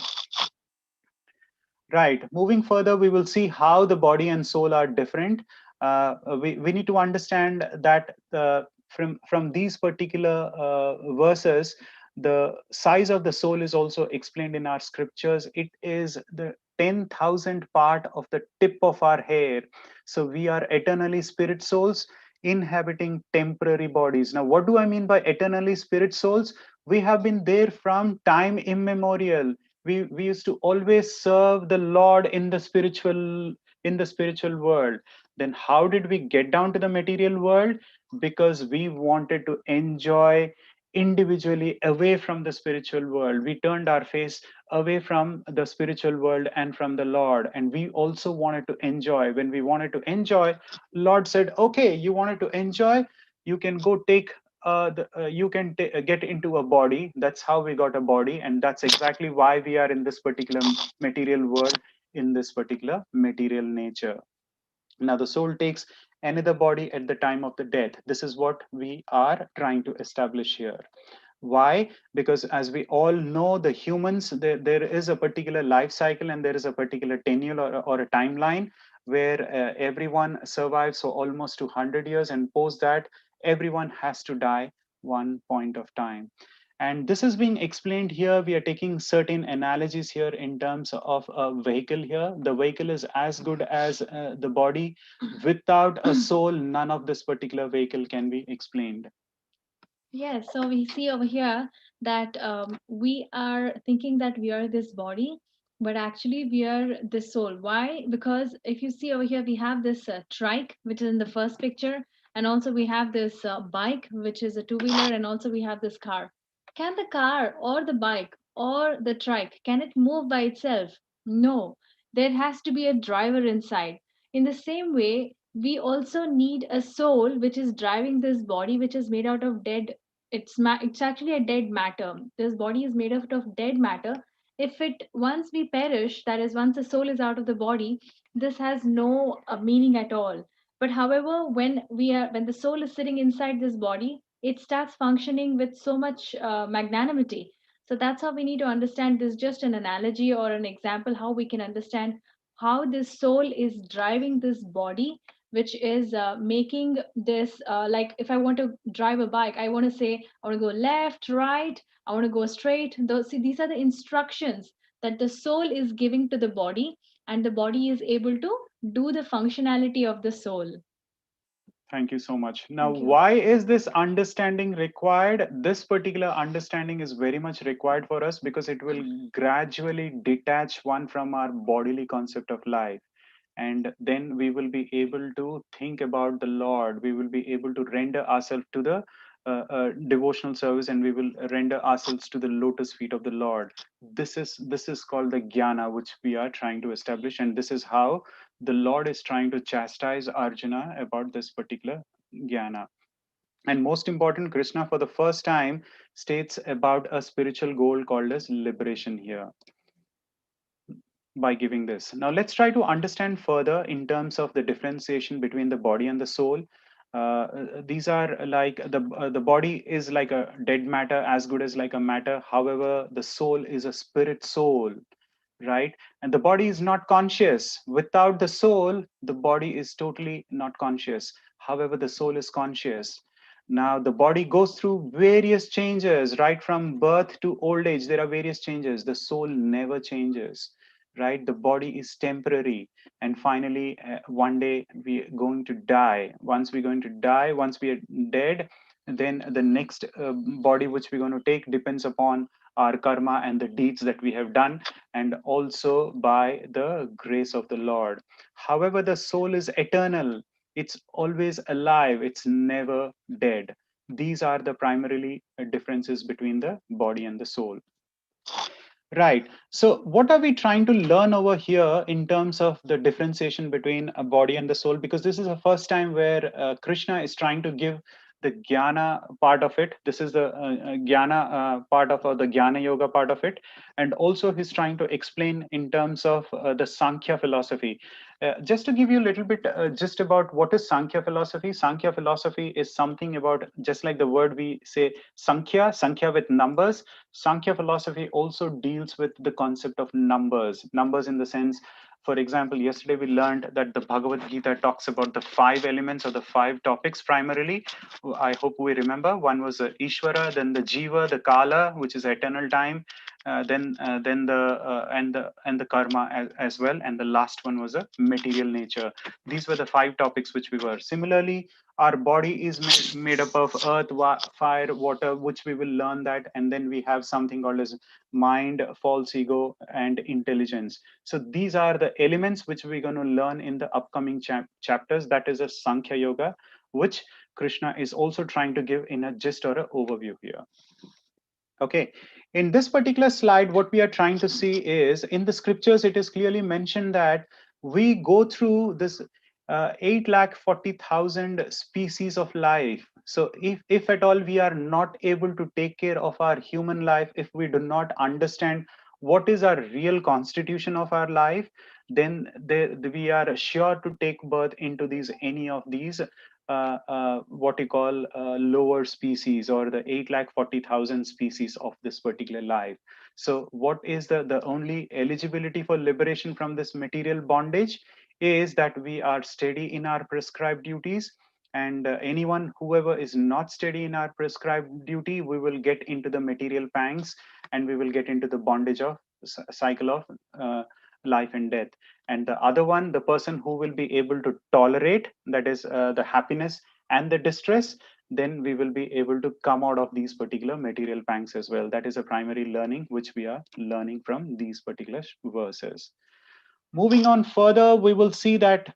D: Right. Moving further, we will see how the body and soul are different. We need to understand that from these particular verses, the size of the soul is also explained in our scriptures. It is the 10,000th part of the tip of our hair. So we are eternally spirit souls inhabiting temporary bodies. Now, what do I mean by eternally spirit souls? We have been there from time immemorial. We used to always serve the Lord in the spiritual world. Then how did we get down to the material world? Because we wanted to enjoy individually away from the spiritual world. We turned our face away from the spiritual world and from the Lord, and we also wanted to enjoy. When we wanted to enjoy, Lord said, okay, you wanted to enjoy, you can go take you can get into a body. That's how we got a body, and that's exactly why we are in this particular material world, in this particular material nature. Now the soul takes another body at the time of the death. This is what we are trying to establish here. Why? Because as we all know, the humans, there is a particular life cycle, and there is a particular tenure or a timeline where everyone survives for almost 200 years, and post that everyone has to die one point of time. And this is being explained here. We are taking certain analogies here in terms of a vehicle here. The vehicle is as good as the body. Without a soul, none of this particular vehicle can be explained.
A: Yes, so we see over here that we are thinking that we are this body, but actually we are this soul. Why? Because if you see over here, we have this trike, which is in the first picture, and also we have this bike, which is a two-wheeler, and also we have this car. Can the car or the bike or the trike, can it move by itself? No, there has to be a driver inside. In the same way, we also need a soul which is driving this body, which is made out of dead. It's actually a dead matter. This body is made out of dead matter. If it once we perish, that is, once the soul is out of the body, this has no meaning at all. But however, when the soul is sitting inside this body, it starts functioning with so much magnanimity. So that's how we need to understand this, just an analogy or an example, how we can understand how this soul is driving this body, which is making this, like if I want to drive a bike, I want to say, I want to go left, right, I want to go straight. See, these are the instructions that the soul is giving to the body, and the body is able to do the functionality of the soul.
D: Thank you so much. Now, why is this understanding required? This particular understanding is very much required for us because it will gradually detach one from our bodily concept of life. And then we will be able to think about the Lord. We will be able to render ourselves to the devotional service, and we will render ourselves to the lotus feet of the Lord. This is called the jnana, which we are trying to establish, and this is how the Lord is trying to chastise Arjuna about this particular jnana. And most important, Krishna for the first time states about a spiritual goal called as liberation here by giving this. Now let's try to understand further in terms of the differentiation between the body and the soul. These are like the body is like a dead matter, as good as like a matter. However, the soul is a spirit soul, right? And the body is not conscious. Without the soul, the body is totally not conscious. However, the soul is conscious. Now the body goes through various changes, right? From birth to old age, there are various changes. The soul never changes, right? The body is temporary. And finally, one day we're going to die. Once we're going to die, once we are dead, then the next body which we're going to take depends upon our karma and the deeds that we have done, and also by the grace of the Lord. However, the soul is eternal. It's always alive. It's never dead. These are the primarily differences between the body and the soul. Right. So what are we trying to learn over here in terms of the differentiation between a body and the soul? Because this is the first time where Krishna is trying to give the jnana part of it. This is the jnana part of the jnana yoga part of it. And also he's trying to explain in terms of the Sankhya philosophy. Just to give you a little bit just about what is Sankhya philosophy. Sankhya philosophy is something about, just like the word we say Sankhya, Sankhya with numbers. Sankhya philosophy also deals with the concept of numbers. Numbers in the sense, for example, yesterday we learned that the Bhagavad Gita talks about the 5 elements or the 5 topics primarily. I hope we remember. One was the Ishvara, then the Jiva, the Kala, which is eternal time, then the karma as well, and the last one was a material nature. These were the 5 topics which we were. Similarly, our body is made up of earth, fire, water, which we will learn that, and then we have something called as mind, false ego, and intelligence. So these are the elements which we're going to learn in the upcoming chapters. That is a Sankhya yoga, which Krishna is also trying to give in a gist or an overview here. Okay, in this particular slide, what we are trying to see is in the scriptures, it is clearly mentioned that we go through this 8,40,000 species of life. So if at all we are not able to take care of our human life, if we do not understand what is our real constitution of our life, then we are sure to take birth into any of these what you call lower species, or the 8,40,000 species of this particular life. So what is the only eligibility for liberation from this material bondage is that we are steady in our prescribed duties, and anyone whoever is not steady in our prescribed duty, we will get into the material pangs, and we will get into the bondage of cycle of life and death. And the other one, the person who will be able to tolerate, that is the happiness and the distress, then we will be able to come out of these particular material pangs as well. That is a primary learning which we are learning from these particular verses. Moving on further, we will see that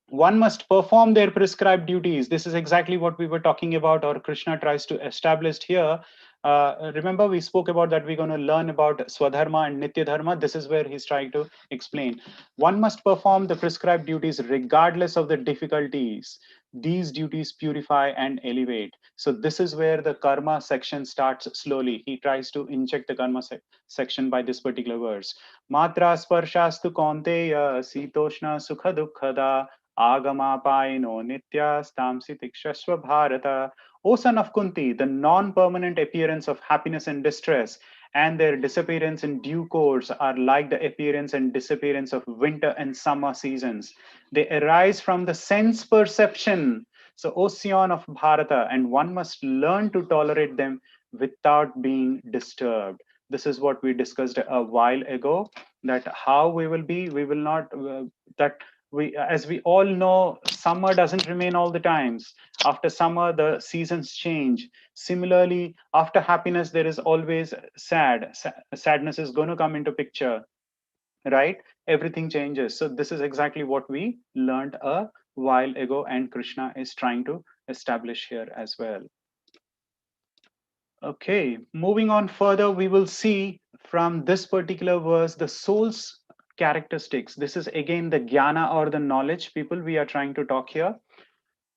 D: one must perform their prescribed duties. This is exactly what we were talking about, or Krishna tries to establish here, Remember, we spoke about that we're going to learn about Swadharma and Nitya Dharma. This is where he's trying to explain. One must perform the prescribed duties regardless of the difficulties. These duties purify and elevate. So this is where the karma section starts slowly. He tries to inject the karma section by this particular verse. Matra sparshastu kaunteya sitoshna sukha dukkhada agamapaino nitya stamsi tikshasva bharata. O son of Kunti, the non-permanent appearance of happiness and distress and their disappearance in due course are like the appearance and disappearance of winter and summer seasons. They arise from the sense perception. So, ocean of Bharata, and one must learn to tolerate them without being disturbed. This is what we discussed a while ago, that how we will not, that we, as we all know, summer doesn't remain all the times. After summer, the seasons change. Similarly, after happiness, there is always sadness is going to come into picture, right? Everything changes. So this is exactly what we learned a while ago, and Krishna is trying to establish here as well. Okay, moving on further, we will see from this particular verse the soul's characteristics. This is again the jnana or the knowledge, people, we are trying to talk here.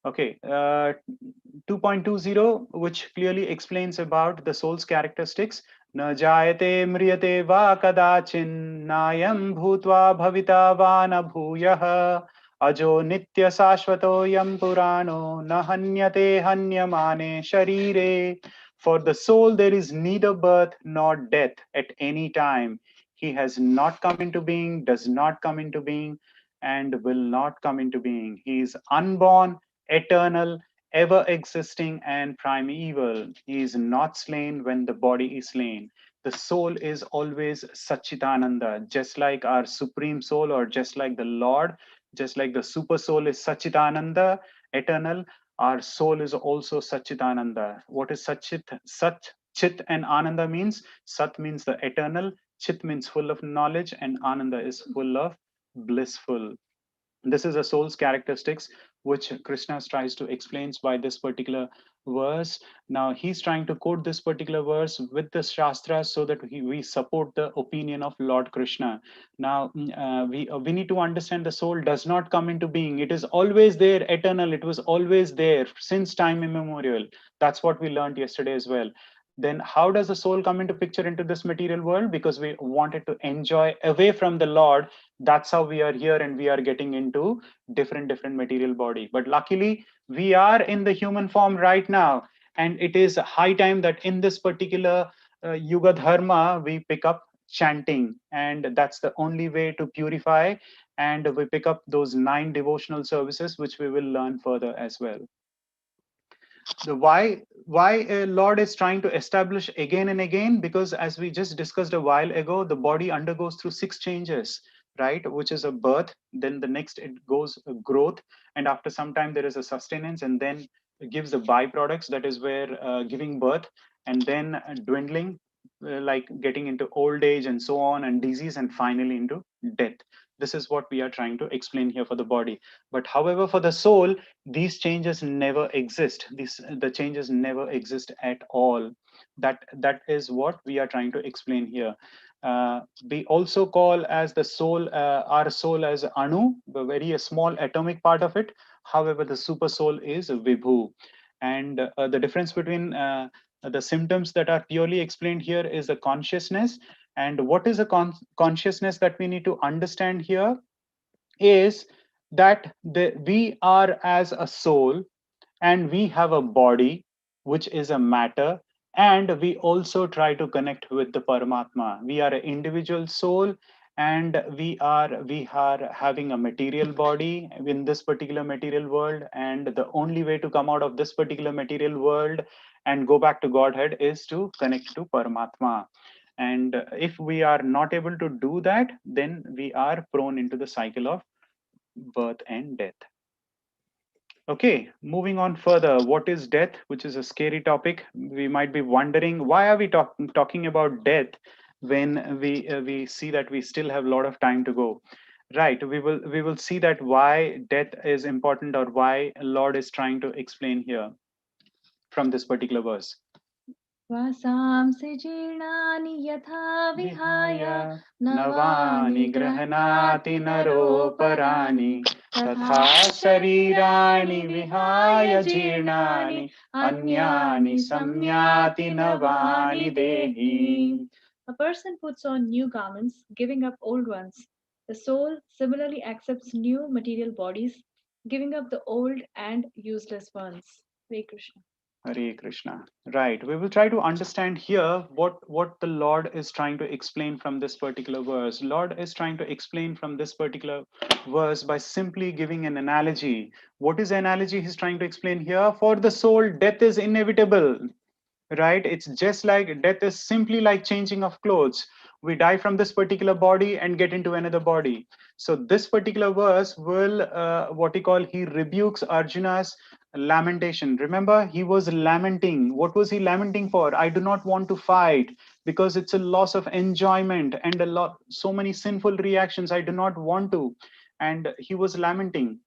D: Okay, 2.20, which clearly explains about the soul's characteristics. Na jayate mriyate va kadachin nayam bhutva bhavita va na bhuyah ajo nitya sashvato yam purano na hanyate hanyamane sharire. For the soul there is neither birth nor death at any time. He has not come into being, does not come into being, and will not come into being. He is unborn, eternal, ever existing, and primeval. He is not slain when the body is slain. The soul is always Satchitananda, just like our supreme soul, or just like the Lord, just like the super soul is Satchitananda, eternal. Our soul is also Satchitananda. What is Satchit? Sat, Chit, and Ananda means? Sat means the eternal, Chit means full of knowledge, and Ananda is full of blissful. This is a soul's characteristics, which Krishna tries to explain by this particular verse. Now he's trying to quote this particular verse with the Shastras so that we support the opinion of Lord Krishna. Now we need to understand the soul does not come into being. It is always there, eternal. It was always there since time immemorial. That's what we learned yesterday as well. Then how does the soul come into picture into this material world? Because we wanted to enjoy away from the Lord. That's how we are here, and we are getting into different material body. But luckily we are in the human form right now, and it is high time that in this particular yuga dharma we pick up chanting, and that's the only way to purify, and we pick up those 9 devotional services, which we will learn further as well. The why Lord is trying to establish again and again, because as we just discussed a while ago, the body undergoes through 6 changes, right? Which is a birth, then the next it goes a growth, and after some time there is a sustenance, and then it gives the byproducts, that is where giving birth, and then dwindling, like getting into old age and so on, and disease, and finally into death. This is what we are trying to explain here for the body. But however, for the soul, these changes never exist. The changes never exist at all. That is what we are trying to explain here. We also call as the soul, our soul as Anu, the very small atomic part of it. However, the super soul is Vibhu. And the difference between the symptoms that are purely explained here is the consciousness. And what is a consciousness that we need to understand here is that we are as a soul, and we have a body which is a matter, and we also try to connect with the Paramatma. We are an individual soul, and we are having a material body in this particular material world, and the only way to come out of this particular material world and go back to Godhead is to connect to Paramatma. And if we are not able to do that, then we are prone into the cycle of birth and death. Okay, moving on further. What is death? Which is a scary topic. We might be wondering, why are we talking about death when we see that we still have a lot of time to go? Right. We will see that why death is important, or why Lord is trying to explain here from this particular verse.
A: वासांसि जीर्णानि यथा विहाय
D: नवानि गृह्णाति नरोपराणि तथा शरीराणि विहाय जीर्णानि अन्यानि संयाति नवानि देहि.
A: A person puts on new garments, giving up old ones. The soul similarly accepts new material bodies, giving up the old and useless ones. Hare Krishna.
D: Hare Krishna. Right. We will try to understand here what the Lord is trying to explain from this particular verse. Lord is trying to explain from this particular verse by simply giving an analogy. What is the analogy he's trying to explain here? For the soul, death is inevitable. Right? It's just like death is simply like changing of clothes. We die from this particular body and get into another body. So this particular verse will what he call, he rebukes Arjuna's lamentation. Remember, he was lamenting. What was he lamenting for? I do not want to fight because it's a loss of enjoyment and a lot, so many sinful reactions. I do not want to. And he was lamenting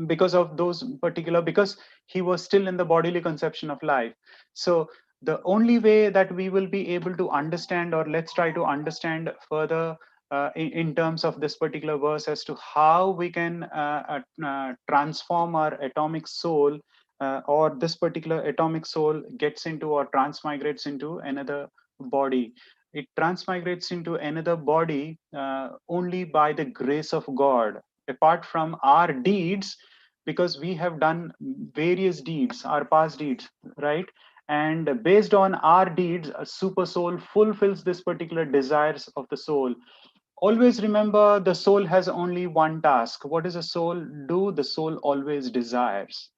D: because of those particular, because he was still in the bodily conception of life. So the only way that we will be able to understand, or let's try to understand further in terms of this particular verse, as to how we can transform our atomic soul, or this particular atomic soul gets into or transmigrates into another body. It transmigrates into another body only by the grace of God, apart from our deeds, because we have done various deeds, our past deeds, right? And based on our deeds, a super soul fulfills this particular desires of the soul. Always remember, the soul has only one task. What does a soul do? The soul always desires,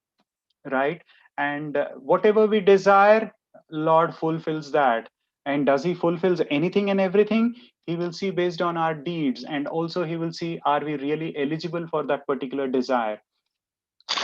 D: right? And whatever we desire, Lord fulfills that. And does he fulfills anything and everything? He will see based on our deeds, and also he will see, are we really eligible for that particular desire?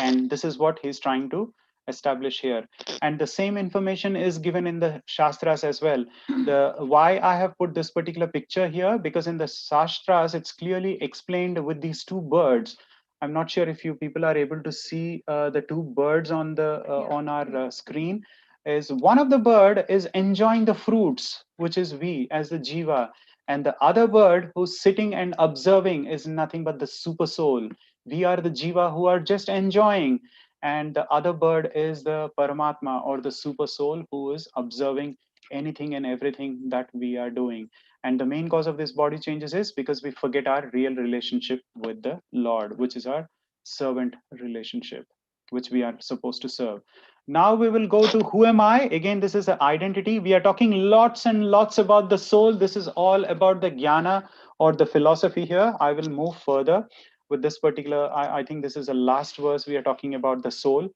D: And this is what he's trying to establish here. And the same information is given in the Shastras as well. The why I have put this particular picture here, because in the Shastras it's clearly explained with these two birds. I'm not sure if you people are able to see the two birds on the on our screen. Is one of the bird is enjoying the fruits, which is we as the jiva, and the other bird who's sitting and observing is nothing but the super soul. We are the jiva who are just enjoying, and the other bird is the paramatma, or the super soul, who is observing anything and everything that we are doing. And the main cause of this body changes is because we forget our real relationship with the Lord, which is our servant relationship, which we are supposed to serve. Now we will go to who am I. Again, this is the identity. We are talking lots and lots about the soul. This is all about the jnana or the philosophy here. I will move further with this particular, I think this is the last verse. We are talking about the soul.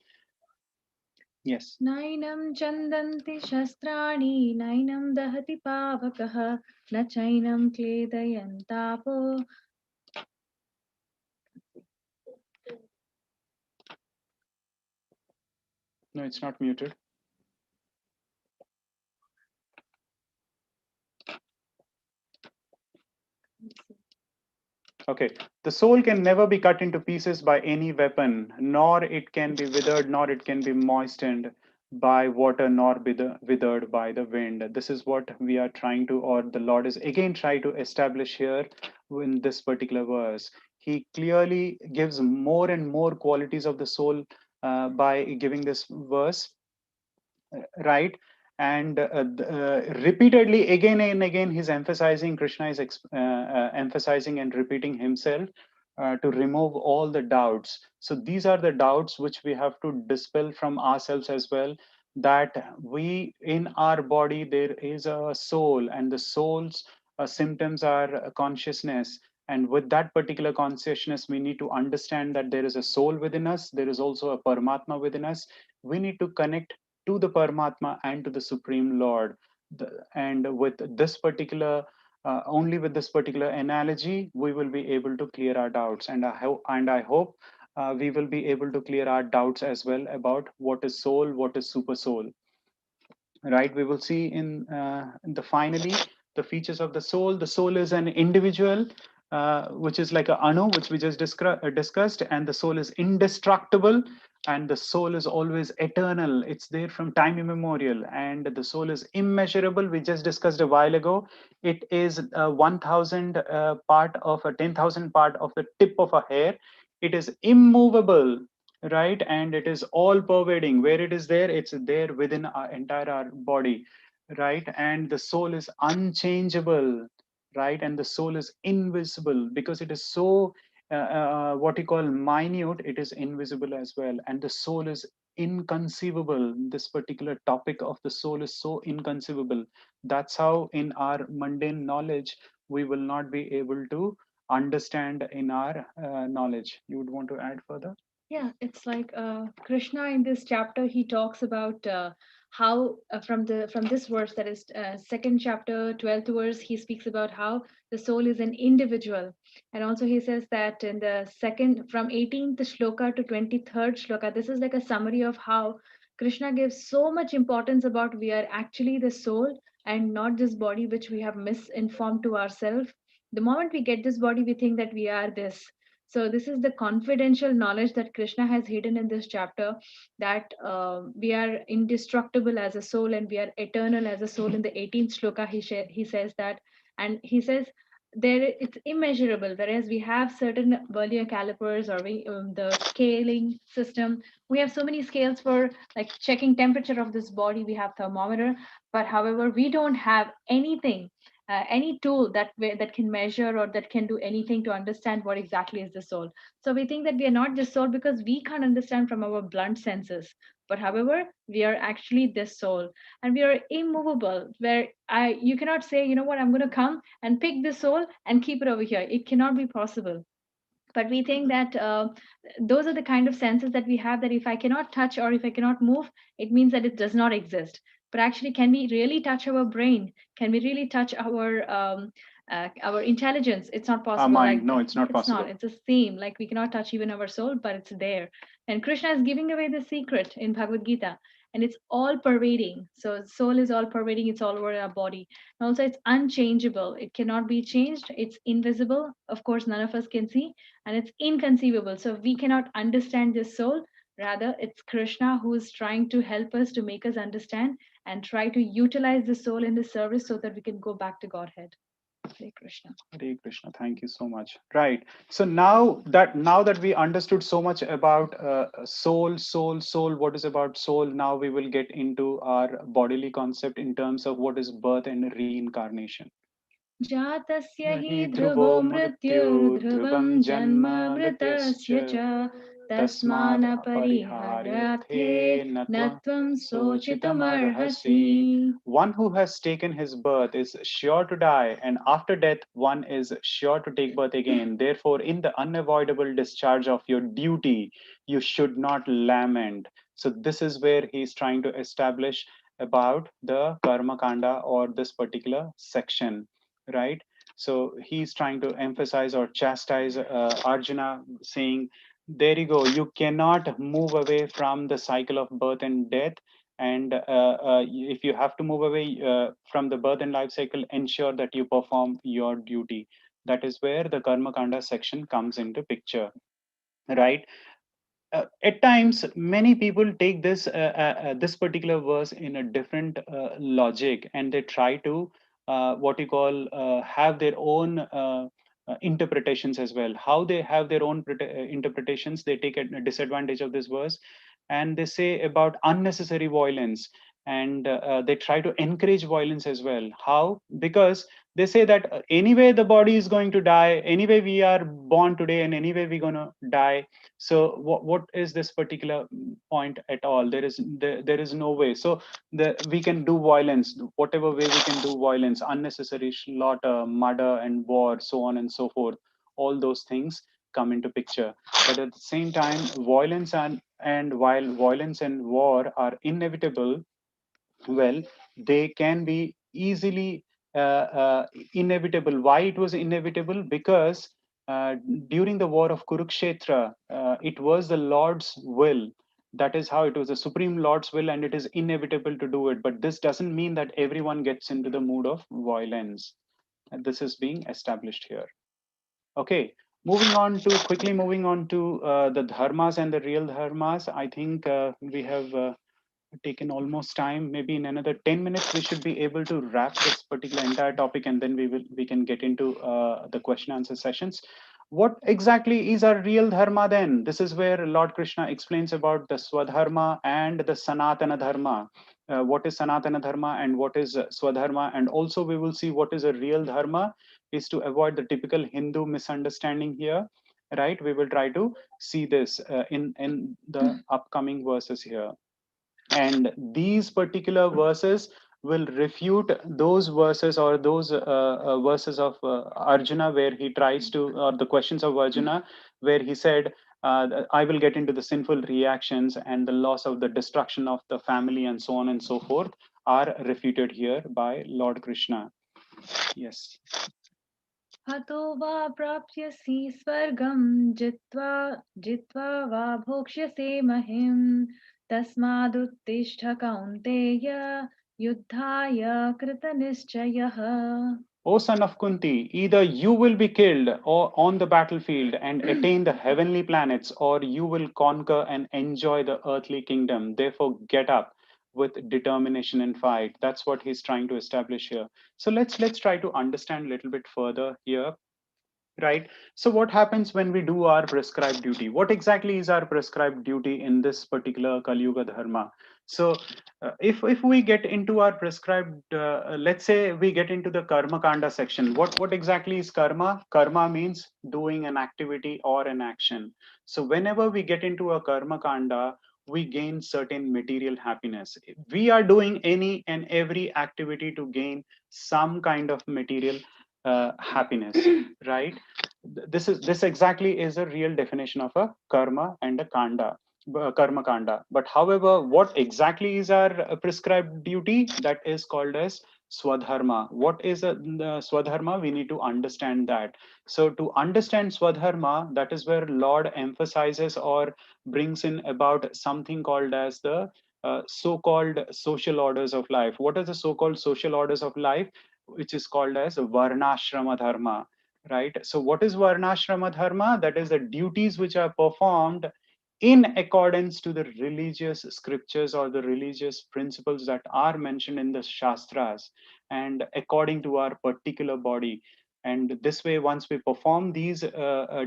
D: Yes.
A: Nainam chandanti shastrani, nainam dahati pavakah, na chainam kledayantapo.
D: No, it's not muted. Okay, the soul can never be cut into pieces by any weapon, nor it can be withered, nor it can be moistened by water, nor be withered by the wind. This is what we are trying to, or the Lord is again trying to establish here in this particular verse. He clearly gives more and more qualities of the soul by giving this verse, right? And repeatedly, again and again, he's emphasizing, Krishna is emphasizing and repeating himself to remove all the doubts. So these are the doubts which we have to dispel from ourselves as well, that we, in our body, there is a soul, and the soul's symptoms are consciousness. And with that particular consciousness, we need to understand that there is a soul within us, there is also a Paramatma within us. We need to connect to the Paramatma and to the Supreme Lord. And with this particular, only with this particular analogy, we will be able to clear our doubts. And I hope we will be able to clear our doubts as well about what is soul, what is super soul. Right? We will see in the finally the features of the soul. The soul is an individual which is like a anu, which we just discussed, and the soul is indestructible, and the soul is always eternal. It's there from time immemorial, and the soul is immeasurable. We just discussed a while ago. It is 1,000 part of a 10,000 part of the tip of a hair. It is immovable, right? And it is all pervading. Where it is there, it's there within our entire our body, right? And the soul is unchangeable, right? And the soul is invisible because it is so what you call minute. It is invisible as well. And the soul is inconceivable. This particular topic of the soul is so inconceivable. That's how in our mundane knowledge we will not be able to understand in our knowledge. You would want to add further?
A: Yeah, it's like Krishna in this chapter, he talks about how from this verse, that is second chapter 12th verse, he speaks about how the soul is an individual. And also he says that in the second, from 18th shloka to 23rd shloka, this is like a summary of how Krishna gives so much importance about we are actually the soul and not this body which we have misinformed to ourselves. The moment we get this body, we think that we are this. So this is the confidential knowledge that Krishna has hidden in this chapter, that we are indestructible as a soul and we are eternal as a soul. In the 18th shloka, he says that, and he says there it's immeasurable. Whereas we have certain vernier calipers or the scaling system, we have so many scales for like checking temperature of this body. We have thermometer, but however, we don't have anything, any tool that can measure or that can do anything to understand what exactly is the soul. So we think that we are not the soul because we can't understand from our blunt senses. But however, we are actually this soul, and we are immovable. Where you cannot say, you know what, I'm going to come and pick this soul and keep it over here. It cannot be possible. But we think that those are the kind of senses that we have, that if I cannot touch or if I cannot move, it means that it does not exist. But actually, can we really touch our brain? Can we really touch our intelligence? It's not
D: Our
A: possible.
D: mind,
A: Like,
D: no, it's not
A: it's
D: possible.
A: not. It's the same. Like, we cannot touch even our soul, but it's there. And Krishna is giving away the secret in Bhagavad Gita, and it's all pervading. So soul is all pervading. It's all over our body. And also, it's unchangeable. It cannot be changed. It's invisible. Of course, none of us can see, and it's inconceivable. So we cannot understand this soul. Rather, it's Krishna who is trying to help us, to make us understand and try to utilize the soul in the service so that we can go back to Godhead. Hare Krishna.
D: Hare Krishna. Thank you so much. Right. So now that we understood so much about soul, what is about soul, now we will get into our bodily concept in terms of what is birth and reincarnation.
A: जातस्य हि
D: हि
A: ध्रुवो
D: ध्रुवो
A: मृत्युर्ध्रुवं
D: मृत्युर्ध्रुवं
A: जन्म
D: जन्म
A: मृतस्य
D: मृतस्य
A: च तस्मानपरिहार्यर्थे
D: न
A: न त्वं
D: शोचितुमर्हसि.
A: शोचितुमर्हसि.
D: One who has taken his birth is sure to die, and after death, one is sure to take birth again. Therefore, in the unavoidable discharge of your duty, you should not lament. So, this is where he's trying to establish about the Karma Kanda, or this particular section, right? So, he's trying to emphasize or chastise Arjuna, saying, there you go, you cannot move away from the cycle of birth and death. And if you have to move away from the birth and life cycle, ensure that you perform your duty. That is where the Karma Kanda section comes into picture, right? At times, many people take this particular verse in a different logic, and they try to what you call have their own interpretations as well. How they have their own interpretations, they take a disadvantage of this verse, and they say about unnecessary violence, and they try to encourage violence as well. How? Because they say that anyway the body is going to die, anyway we are born today, and anyway we're going to die. So what is this particular point at all? There is no way. So we can do violence, whatever way we can do violence, unnecessary slaughter, murder, and war, so on and so forth. All those things come into picture. But at the same time, violence and while violence and war are inevitable, well, they can be easily inevitable. Why it was inevitable? Because during the war of Kurukshetra, it was the Lord's will. That is how it was, the Supreme Lord's will, and it is inevitable to do it. But this doesn't mean that everyone gets into the mood of violence. And this is being established here. Okay, quickly moving on to the dharmas and the real dharmas. I think we have taken almost time. Maybe in another 10 minutes, we should be able to wrap this particular entire topic, and then we can get into the question answer sessions. What exactly is our real dharma then? This is where Lord Krishna explains about the Swadharma and the Sanatana Dharma. What is Sanatana Dharma and what is Swadharma? And also we will see what is a real dharma, is to avoid the typical Hindu misunderstanding here, right? We will try to see this in the upcoming verses here. And these particular verses will refute those verses, or those verses of Arjuna, where he tries to, or the questions of Arjuna, where he said, I will get into the sinful reactions and the loss of the destruction of the family and so on and so forth, are refuted here by Lord Krishna. Yes.
A: हतो वा प्राप्स्यसि स्वर्गं जित्वा जित्वा वा भोक्ष्यसे महिम् तस्मादुत्तिष्ठ कौन्तेय युद्धाय कृतनिश्चयः.
D: O son of Kunti, either you will be killed or on the battlefield and attain the heavenly planets, or you will conquer and enjoy the earthly kingdom. Therefore, get up with determination and fight. That's what he's trying to establish here. So let's try to understand a little bit further here. Right. So what happens when we do our prescribed duty? What exactly is our prescribed duty in this particular Kali Yuga Dharma? So if we get into our prescribed, let's say we get into the Karma Kanda section, what exactly is karma? Karma means doing an activity or an action. So whenever we get into a Karma Kanda, we gain certain material happiness. We are doing any and every activity to gain some kind of material happiness, right? This exactly is a real definition of a karma and a kanda, karma kanda. But however, what exactly is our prescribed duty? That is called as swadharma. What is the swadharma? We need to understand that. So to understand swadharma, that is where Lord emphasizes or brings in about something called as the so-called social orders of life. What are the so-called social orders of life? Which is called as Varnashrama Dharma, right? So what is Varnashrama Dharma? That is the duties which are performed in accordance to the religious scriptures or the religious principles that are mentioned in the Shastras, and according to our particular body. And this way, once we perform these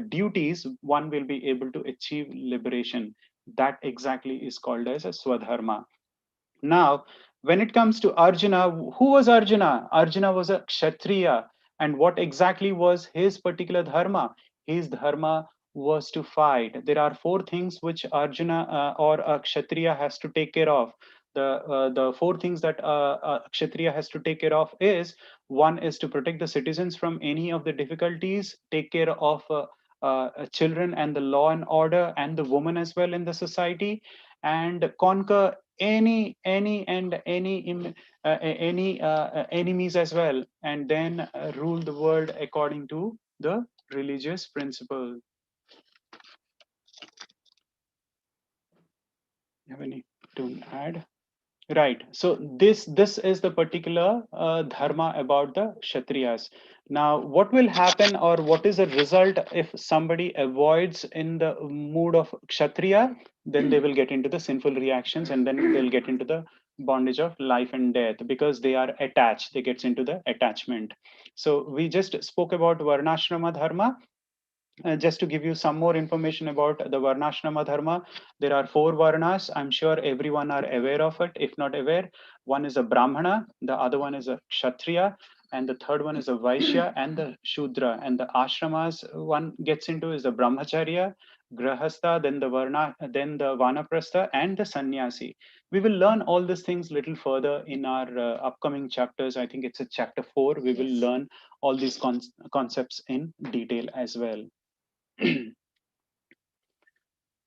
D: duties, one will be able to achieve liberation. That exactly is called as a Swadharma. Now, when it comes to Arjuna, who was Arjuna? Arjuna was a Kshatriya. And what exactly was his particular dharma? His dharma was to fight. There are four things which Arjuna or a Kshatriya has to take care of. The four things that a Kshatriya has to take care of is, one is to protect the citizens from any of the difficulties, take care of children and the law and order and the woman as well in the society, and conquer any enemies as well, and then rule the world according to the religious principle. You have any to add? Right. So this is the particular dharma about the Kshatriyas. Now, what will happen, or what is the result if somebody avoids in the mood of Kshatriya? Then they will get into the sinful reactions, and then they'll get into the bondage of life and death, because they are attached. They gets into the attachment. So we just spoke about Varnashrama Dharma. Just to give you some more information about the Varnashrama Dharma, there are four Varnas. I'm sure everyone are aware of it. If not aware, one is a Brahmana, the other one is a Kshatriya, and the third one is a Vaishya and the Shudra. And the ashramas one gets into is the Brahmacharya, Grahastha, then the Varna, then the Vanaprastha, and the Sannyasi. We will learn all these things little further in our upcoming chapters. I think it's a chapter 4. We will learn all these concepts in detail as well.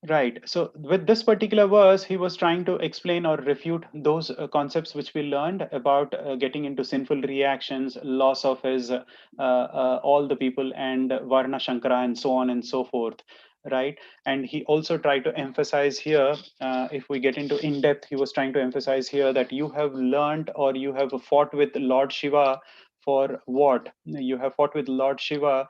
D: Right. So with this particular verse, he was trying to explain or refute those concepts which we learned about getting into sinful reactions, loss of his all the people, and Varna Shankara, and so on and so forth. Right. And he also tried to emphasize here, if we get into in depth, he was trying to emphasize here that you have learned, or you have fought with Lord Shiva for what? You have fought with Lord Shiva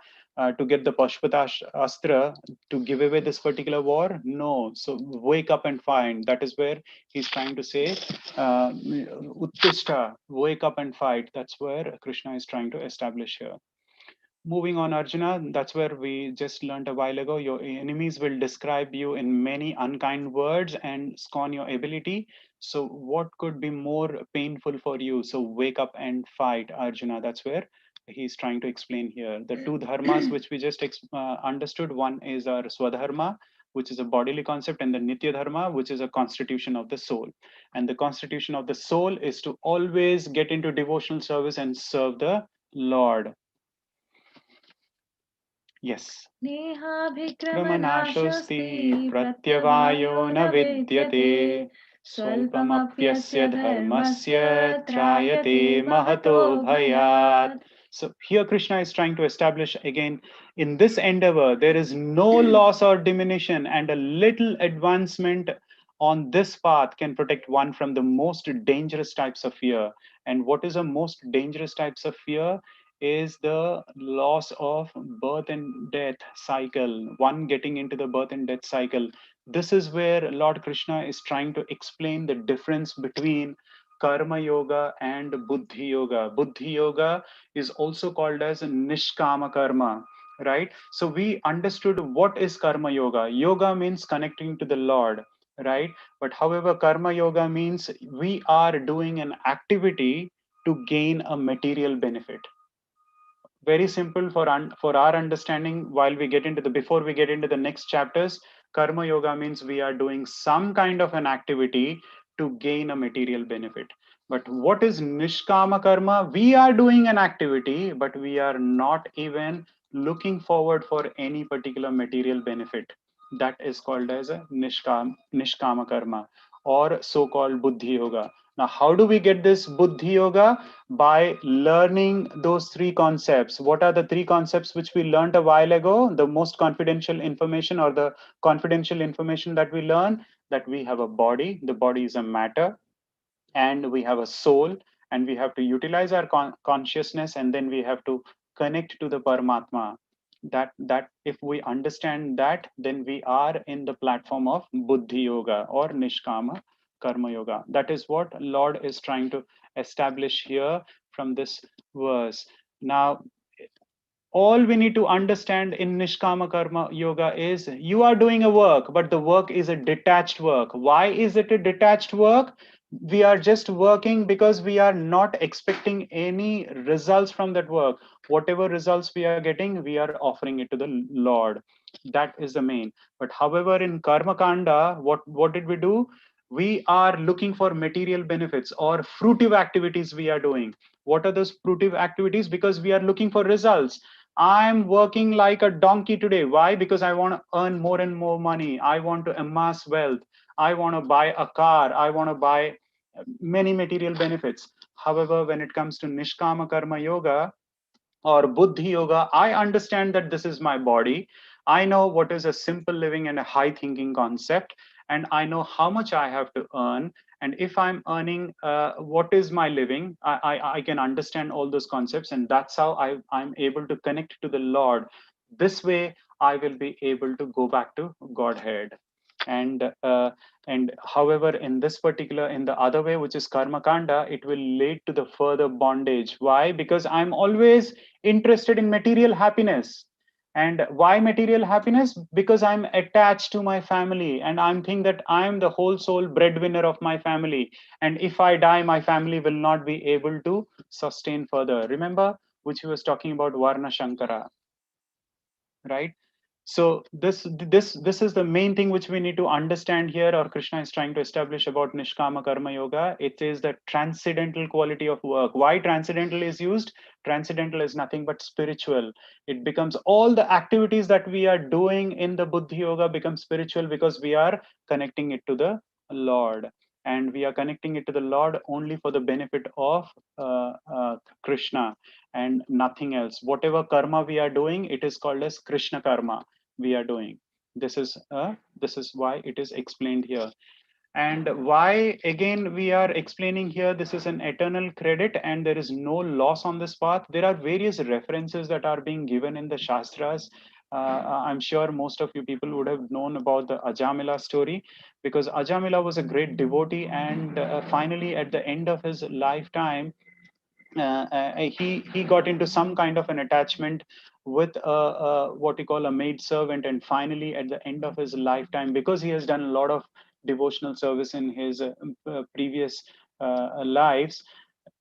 D: to get the Pashupatash Astra to give away this particular war? No. So wake up and fight. That is where he's trying to say, Uttishta, wake up and fight. That's where Krishna is trying to establish here. Moving on, Arjuna, that's where we just learned a while ago. Your enemies will describe you in many unkind words and scorn your ability. So what could be more painful for you? So wake up and fight, Arjuna. That's where he's trying to explain here. The two dharmas which we just understood, one is our Swadharma, which is a bodily concept, and the Nitya Dharma, which is a constitution of the soul. And the constitution of the soul is to always get into devotional service and serve the Lord. Yes. Kramanashosti pratyavayo na vidyate swalpamapyasya dharmasya trayate mahato bhayat. So here Krishna is trying to establish again, in this endeavor, there is no loss or diminution, and a little advancement on this path can protect one from the most dangerous types of fear. And what is the most dangerous types of fear? Is the loss of birth and death cycle, one getting into the birth and death cycle. This is where Lord Krishna is trying to explain the difference between Karma Yoga and Buddhi Yoga. Buddhi Yoga is also called as Nishkama Karma, right? So we understood what is Karma Yoga. Yoga means connecting to the Lord, right? But however, Karma Yoga means we are doing an activity to gain a material benefit. Very simple for our understanding. While we get into the, before we get into the next chapters, Karma Yoga means we are doing some kind of an activity to gain a material benefit. But what is Nishkama Karma? We are doing an activity, but we are not even looking forward for any particular material benefit. That is called as a Nishkama Karma, or so-called Buddhi Yoga. Now, how do we get this Buddhi Yoga? By learning those three concepts. What are the three concepts which we learned a while ago? The most confidential information, or the confidential information that we learn, that we have a body, the body is a matter, and we have a soul, and we have to utilize our consciousness, and then we have to connect to the Paramatma. That if we understand that, then we are in the platform of Buddhi Yoga or Nishkama Karma Yoga. That is what Lord is trying to establish here from this verse. Now, all we need to understand in Nishkama Karma Yoga is you are doing a work, but the work is a detached work. Why is it a detached work? We are just working because we are not expecting any results from that work. Whatever results we are getting, we are offering it to the Lord. That is the main. But however, in Karma Kanda, what did we do? We are looking for material benefits or fruitive activities we are doing. What are those fruitive activities? Because we are looking for results. I'm working like a donkey today. Why? Because I want to earn more and more money. I want to amass wealth. I want to buy a car. I want to buy many material benefits. However, when it comes to Nishkama Karma Yoga or Buddhi Yoga, I understand that this is my body. I know what is a simple living and a high thinking concept, and I know how much I have to earn. And if I'm earning, what is my living? I can understand all those concepts, and that's how I'm able to connect to the Lord. This way, I will be able to go back to Godhead. And however, in this particular, in the other way, which is Karma Kanda, it will lead to the further bondage. Why? Because I'm always interested in material happiness. And why material happiness? Because I'm attached to my family, and I'm thinking that I'm the whole soul breadwinner of my family. And if I die, my family will not be able to sustain further. Remember, which he was talking about Varnashrama, right? So this is the main thing which we need to understand here, or Krishna is trying to establish about Nishkama Karma Yoga. It is the transcendental quality of work. Why transcendental is used? Transcendental is nothing but spiritual. It becomes all the activities that we are doing in the Buddhi Yoga become spiritual because we are connecting it to the Lord. And we are connecting it to the Lord only for the benefit of Krishna and nothing else. Whatever karma we are doing, it is called as Krishna karma we are doing. This is why it is explained here. And why, again, we are explaining here, this is an eternal credit and there is no loss on this path. There are various references that are being given in the Shastras. I'm sure most of you people would have known about the Ajamila story, because Ajamila was a great devotee, and finally at the end of his lifetime, he got into some kind of an attachment with what you call a maid servant, and finally at the end of his lifetime, because he has done a lot of devotional service in his previous lives,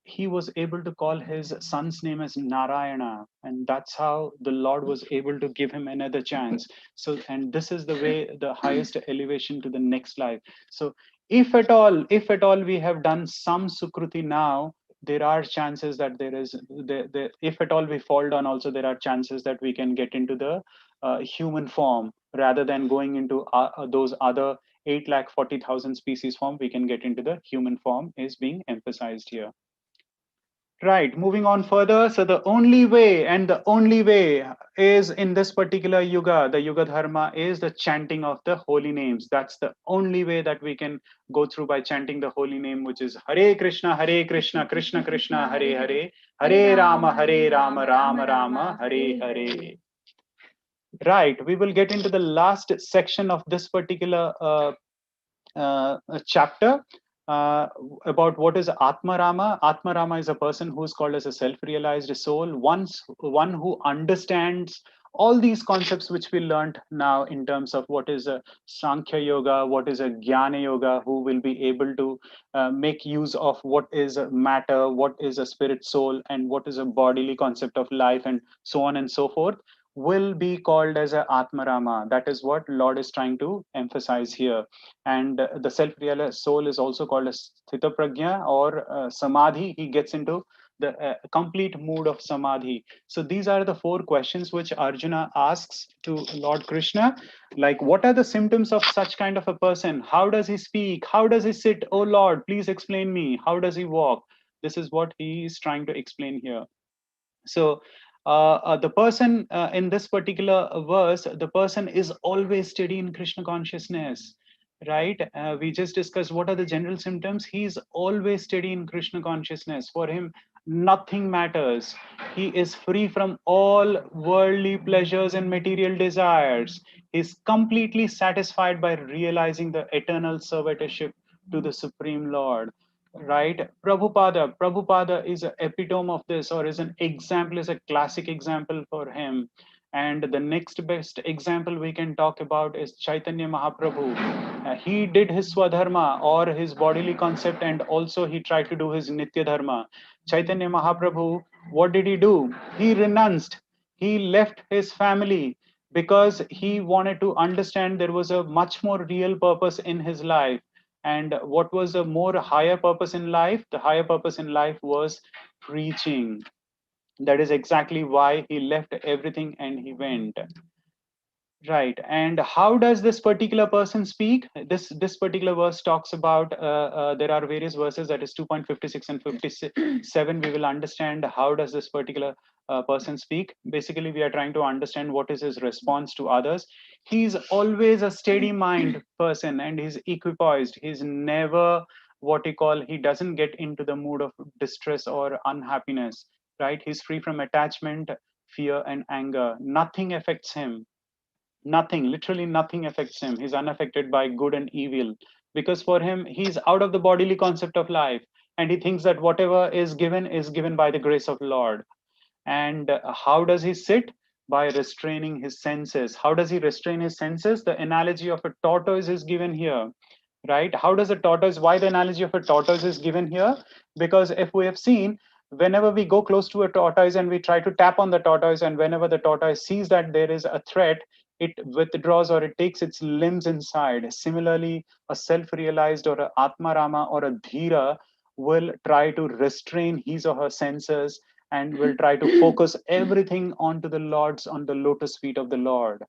D: he was able to call his son's name as Narayana, and that's how the Lord was able to give him another chance. So, and this is the way, the highest elevation to the next life. So if at all we have done some sukruti now, there are chances that there is if at all we fall down also, there are chances that we can get into the human form, rather than going into those other 8,40,000 species form. We can get into the human form is being emphasized here. Right, moving on further. So the only way, and the only way is in this particular yuga, the yuga dharma, is the chanting of the holy names. That's the only way that we can go through, by chanting the holy name, which is Hare Krishna, Krishna Krishna, Hare Hare, Hare Rama, Rama Rama, Hare Hare. Right, we will get into the last section of this particular chapter, about what is Atmarama. Atmarama is a person who is called as a self-realized soul, one who understands all these concepts which we learned now in terms of what is a Sankhya Yoga, what is a Jnana Yoga, who will be able to make use of what is a matter, what is a spirit soul, and what is a bodily concept of life, and so on and so forth, will be called as a Atmarama. That is what Lord is trying to emphasize here. And the self-realized soul is also called as Sthita Prajna, or Samadhi. He gets into the complete mood of Samadhi. So these are the 4 questions which Arjuna asks to Lord Krishna. Like, what are the symptoms of such kind of a person? How does he speak? How does he sit? Oh Lord, please explain me. How does he walk? This is what he is trying to explain here. So the person in this particular verse, the person is always steady in Krishna consciousness, right? We just discussed what are the general symptoms. He's always steady in Krishna consciousness. For him, nothing matters. He is free from all worldly pleasures and material desires. He's completely satisfied by realizing the eternal servitorship to the Supreme Lord, right? Prabhupada is an epitome of this, or is an example, is a classic example for him. And the next best example we can talk about is Chaitanya Mahaprabhu. He did his swadharma, or his bodily concept, and also he tried to do his nitya dharma. Chaitanya Mahaprabhu, what did he do? He renounced, he left his family, because he wanted to understand there was a much more real purpose in his life. And what was a more higher purpose in life? The higher purpose in life was preaching. That is exactly why he left everything and he went. Right. And how does this particular person speak? This particular verse talks about, there are various verses, that is 2.56 and 57. We will understand how does this particular person speak. Basically, we are trying to understand what is his response to others. He's always a steady mind person, and he's equipoised. He's never what he call, he doesn't get into the mood of distress or unhappiness, right? He's free from attachment, fear, and anger. Nothing affects him. Nothing, literally nothing affects him. He's unaffected by good and evil, because for him, he's out of the bodily concept of life, and he thinks that whatever is given by the grace of Lord. And how does he sit? By restraining his senses. How does he restrain his senses? The analogy of a tortoise is given here, right? How does a tortoise, why the analogy of a tortoise is given here? Because if we have seen, whenever we go close to a tortoise and we try to tap on the tortoise, and whenever the tortoise sees that there is a threat, it withdraws, or it takes its limbs inside. Similarly, a self-realized, or a Atmarama, or a Dhira will try to restrain his or her senses, and will try to focus everything onto the Lord's, on the lotus feet of the Lord,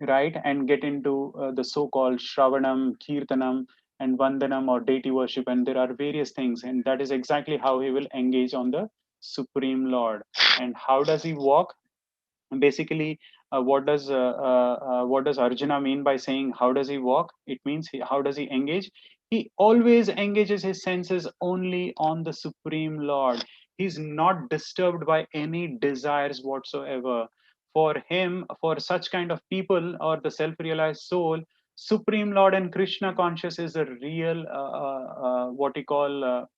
D: right? And get into the so-called Shravanam, Kirtanam, and Vandanam, or deity worship. And there are various things, and that is exactly how he will engage on the Supreme Lord. And how does he walk? Basically, what does Arjuna mean by saying how does he walk? It means how does he engage? He always engages his senses only on the Supreme Lord. He's not disturbed by any desires whatsoever. For him, for such kind of people or the self-realized soul, Supreme Lord and Krishna conscious is a real, what you call, a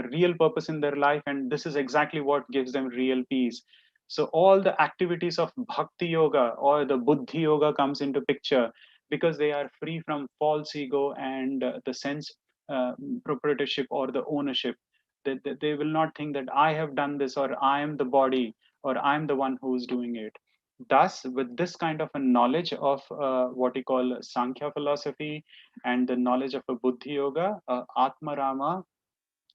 D: real purpose in their life, and this is exactly what gives them real peace. So all the activities of Bhakti Yoga or the Buddhi Yoga comes into picture because they are free from false ego and the sense proprietorship or the ownership. They will not think that I have done this, or I am the body, or I'm the one who's doing it. Thus, with this kind of a knowledge of what we call Sankhya philosophy and the knowledge of a Buddhi Yoga, Atma Rama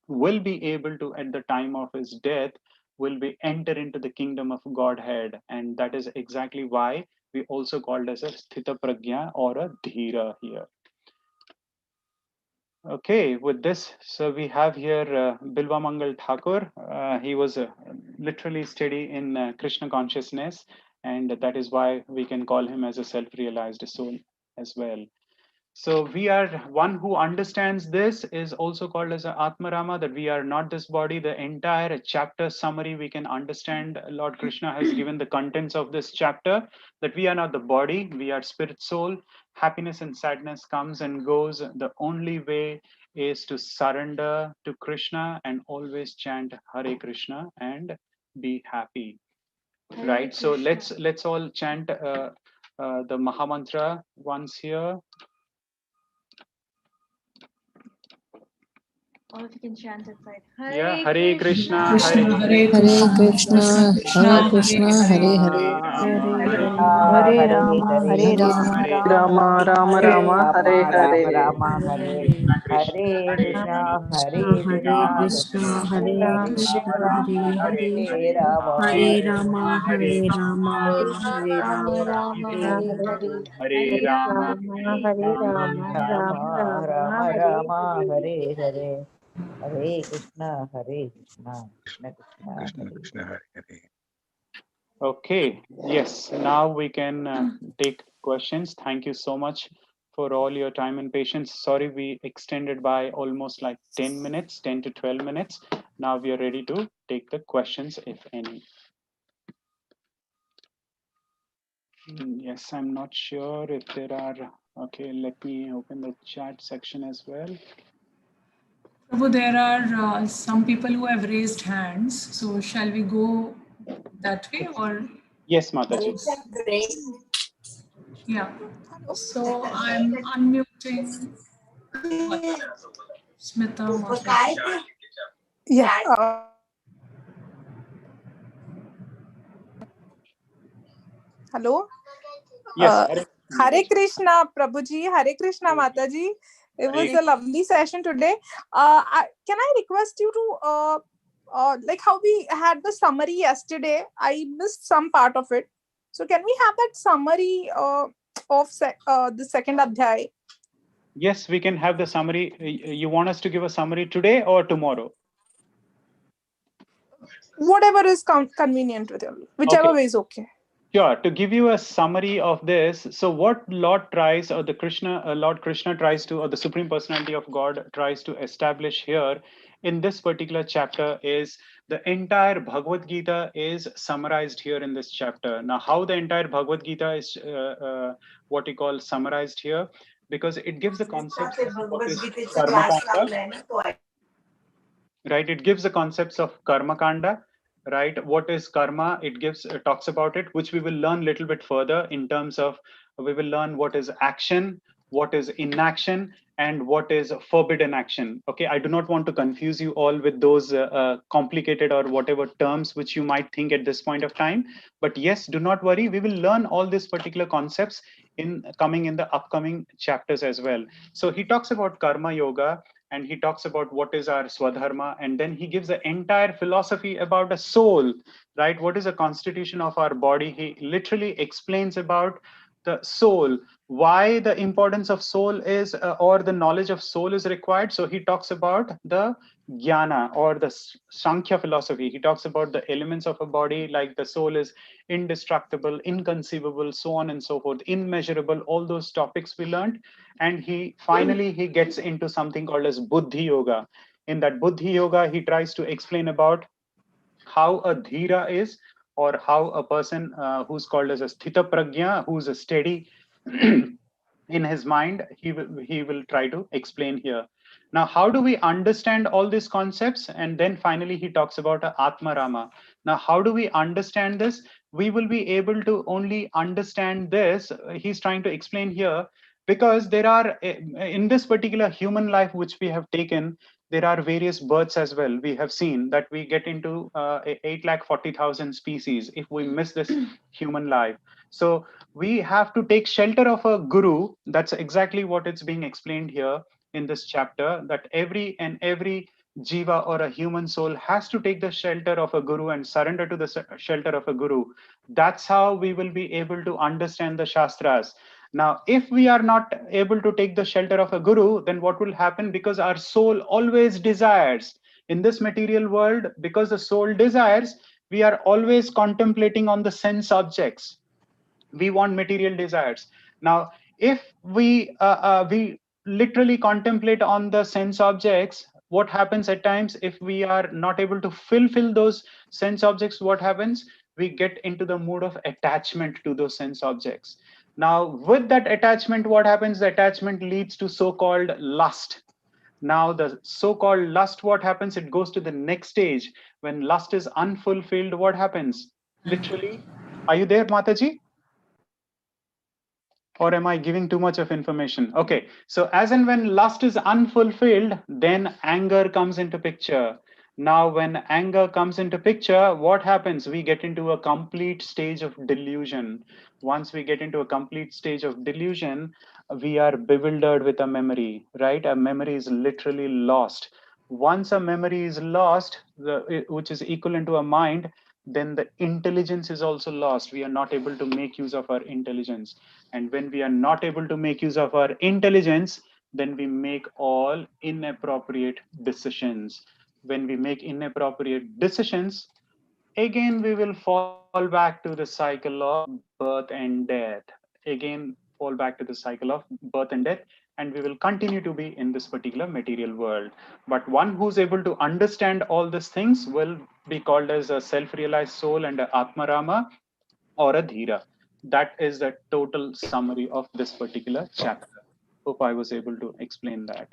D: will be able to, at the time of his death, will be enter into the kingdom of Godhead. And that is exactly why we also called as a Sthita Prajna or a Dhira here. Okay, with this, so we have here Bilva Mangal Thakur. He was literally steady in Krishna consciousness, and that is why we can call him as a self-realized soul as well. So we are one who understands this is also called as a Atmarama, that we are not this body. The entire chapter summary we can understand. Lord Krishna has given the contents of this chapter, that we are not the body, we are spirit soul. Happiness and sadness comes and goes. The only way is to surrender to Krishna and always chant Hare Krishna and be happy. Right. So let's all chant the Mahamantra once here.
A: All of you can chant it right.
D: Yeah, Hare Krishna,
B: Krishna, Hare
I: Hare
B: Krishna,
I: Krishna,
B: Krishna
I: Krishna
B: Hare
I: Krishna,
B: Hare,
I: Hare
M: Hare
I: Hare,
M: Rama,
I: Hare
M: Hare
I: Rama,
M: Rama,
I: Hare
E: Rama
I: Rama,
E: Rama
M: Hare
E: Rama
M: Rama,
E: Hare
M: Rama
E: Hare.
M: Rama,
I: Hare
M: Hare
D: Krishna,
M: Hare
D: Hare
M: Krishna,
I: Krishna,
M: Hare
I: Hare
M: Krishna,
I: Krishna, Hare
M: Krishna
I: Krishna,
M: Krishna,
I: Hare Hare,
M: Hare Rama,
I: Hare
M: Hare
I: Rama, Hare Rama, Hare
K: Rama
I: Rama,
K: Rama Hare Hare
D: Hare
K: Hare
D: Rama,
K: Rama Hare Rama Rama
M: Rama,
K: Rama
M: Rama
K: Hare
M: Rama,
K: Hare.
M: Hare Hare, Hare Krishna, Krishna Krishna, Hare.
D: Okay, yes, now we can take questions. Thank you so much for all your time and patience. Sorry, we extended by almost like 10 minutes, 10 to 12 minutes. Now we are ready to take the questions, if any. Yes, I'm not sure if there are. Okay, let me open the chat section as well.
B: Prabhu, there are some people who have raised hands. So shall we go that way or?
D: Yes, Mataji.
B: Yeah. So I'm unmuting Smita Mataji.
F: Yeah. Hello.
D: Yes.
F: Hare Krishna, Prabhuji. Hare Krishna, Mataji. It was a lovely session today. Can I request you to, like how we had the summary yesterday? I missed some part of it. So can we have that summary of the second adhyay?
D: Yes, we can have the summary. You want us to give a summary today or tomorrow?
F: Whatever is convenient with you. Whichever way is okay.
D: Sure. To give you a summary of this, so what Lord tries, or the Lord Krishna tries to, or the Supreme Personality of God tries to establish here in this particular chapter is the entire Bhagavad Gita is summarized here in this chapter. Now, how the entire Bhagavad Gita is what we call summarized here, because it gives the concept of what is karma kanda, right? It gives the concepts of karma kanda, right? What is karma? It gives talks about it, which we will learn a little bit further in terms of we will learn what is action, what is inaction, and what is forbidden action. Okay, I do not want to confuse you all with those complicated or whatever terms which you might think at this point of time. But yes, do not worry. We will learn all these particular concepts in the upcoming chapters as well. So he talks about karma yoga, and he talks about what is our swadharma, and then he gives the entire philosophy about a soul, right? What is the constitution of our body? He literally explains about the soul, why the importance of soul is, or the knowledge of soul is required. So he talks about the jnana or the Sankhya philosophy. He talks about the elements of a body, like the soul is indestructible, inconceivable, so on and so forth, immeasurable, all those topics we learned. And he finally he gets into something called as Buddhi Yoga. In that Buddhi Yoga, he tries to explain about how a dhira is, or how a person who's called as a sthita pragya, who's a steady in his mind, he will try to explain here. Now, how do we understand all these concepts? And then finally he talks about Atma Rama. Now, how do we understand this? We will be able to only understand this, he's trying to explain here, because there are in this particular human life which we have taken, there are various births as well. We have seen that we get into 8,40,000 species if we miss this human life. So we have to take shelter of a guru. That's exactly what it's being explained here in this chapter, that every jiva or a human soul has to take the shelter of a guru and surrender to the shelter of a guru. That's how we will be able to understand the Shastras. Now, if we are not able to take the shelter of a guru, then what will happen? Because our soul always desires in this material world, because the soul desires, we are always contemplating on the sense objects. We want material desires. Now, if we literally contemplate on the sense objects, what happens at times? If we are not able to fulfill those sense objects, what happens? We get into the mood of attachment to those sense objects. Now, with that attachment, what happens? The attachment leads to so-called lust. Now, the so-called lust, what happens? It goes to the next stage. When lust is unfulfilled, what happens? Literally, are you there, Mataji? Or am I giving too much of information? Okay, so as and when lust is unfulfilled, then anger comes into picture. Now, when anger comes into picture, what happens? We get into a complete stage of delusion. Once we get into a complete stage of delusion, we are bewildered with a memory, right? A memory is literally lost. Once a memory is lost, which is equivalent to a mind, then the intelligence is also lost. We are not able to make use of our intelligence. And when we are not able to make use of our intelligence, then we make all inappropriate decisions. When we make inappropriate decisions, again, we will fall back to the cycle of birth and death. Again, fall back to the cycle of birth and death, and we will continue to be in this particular material world. But one who's able to understand all these things will be called as a self-realized soul and a Atma Rama or a Dhira. That is the total summary of this particular chapter. Hope I was able to explain that.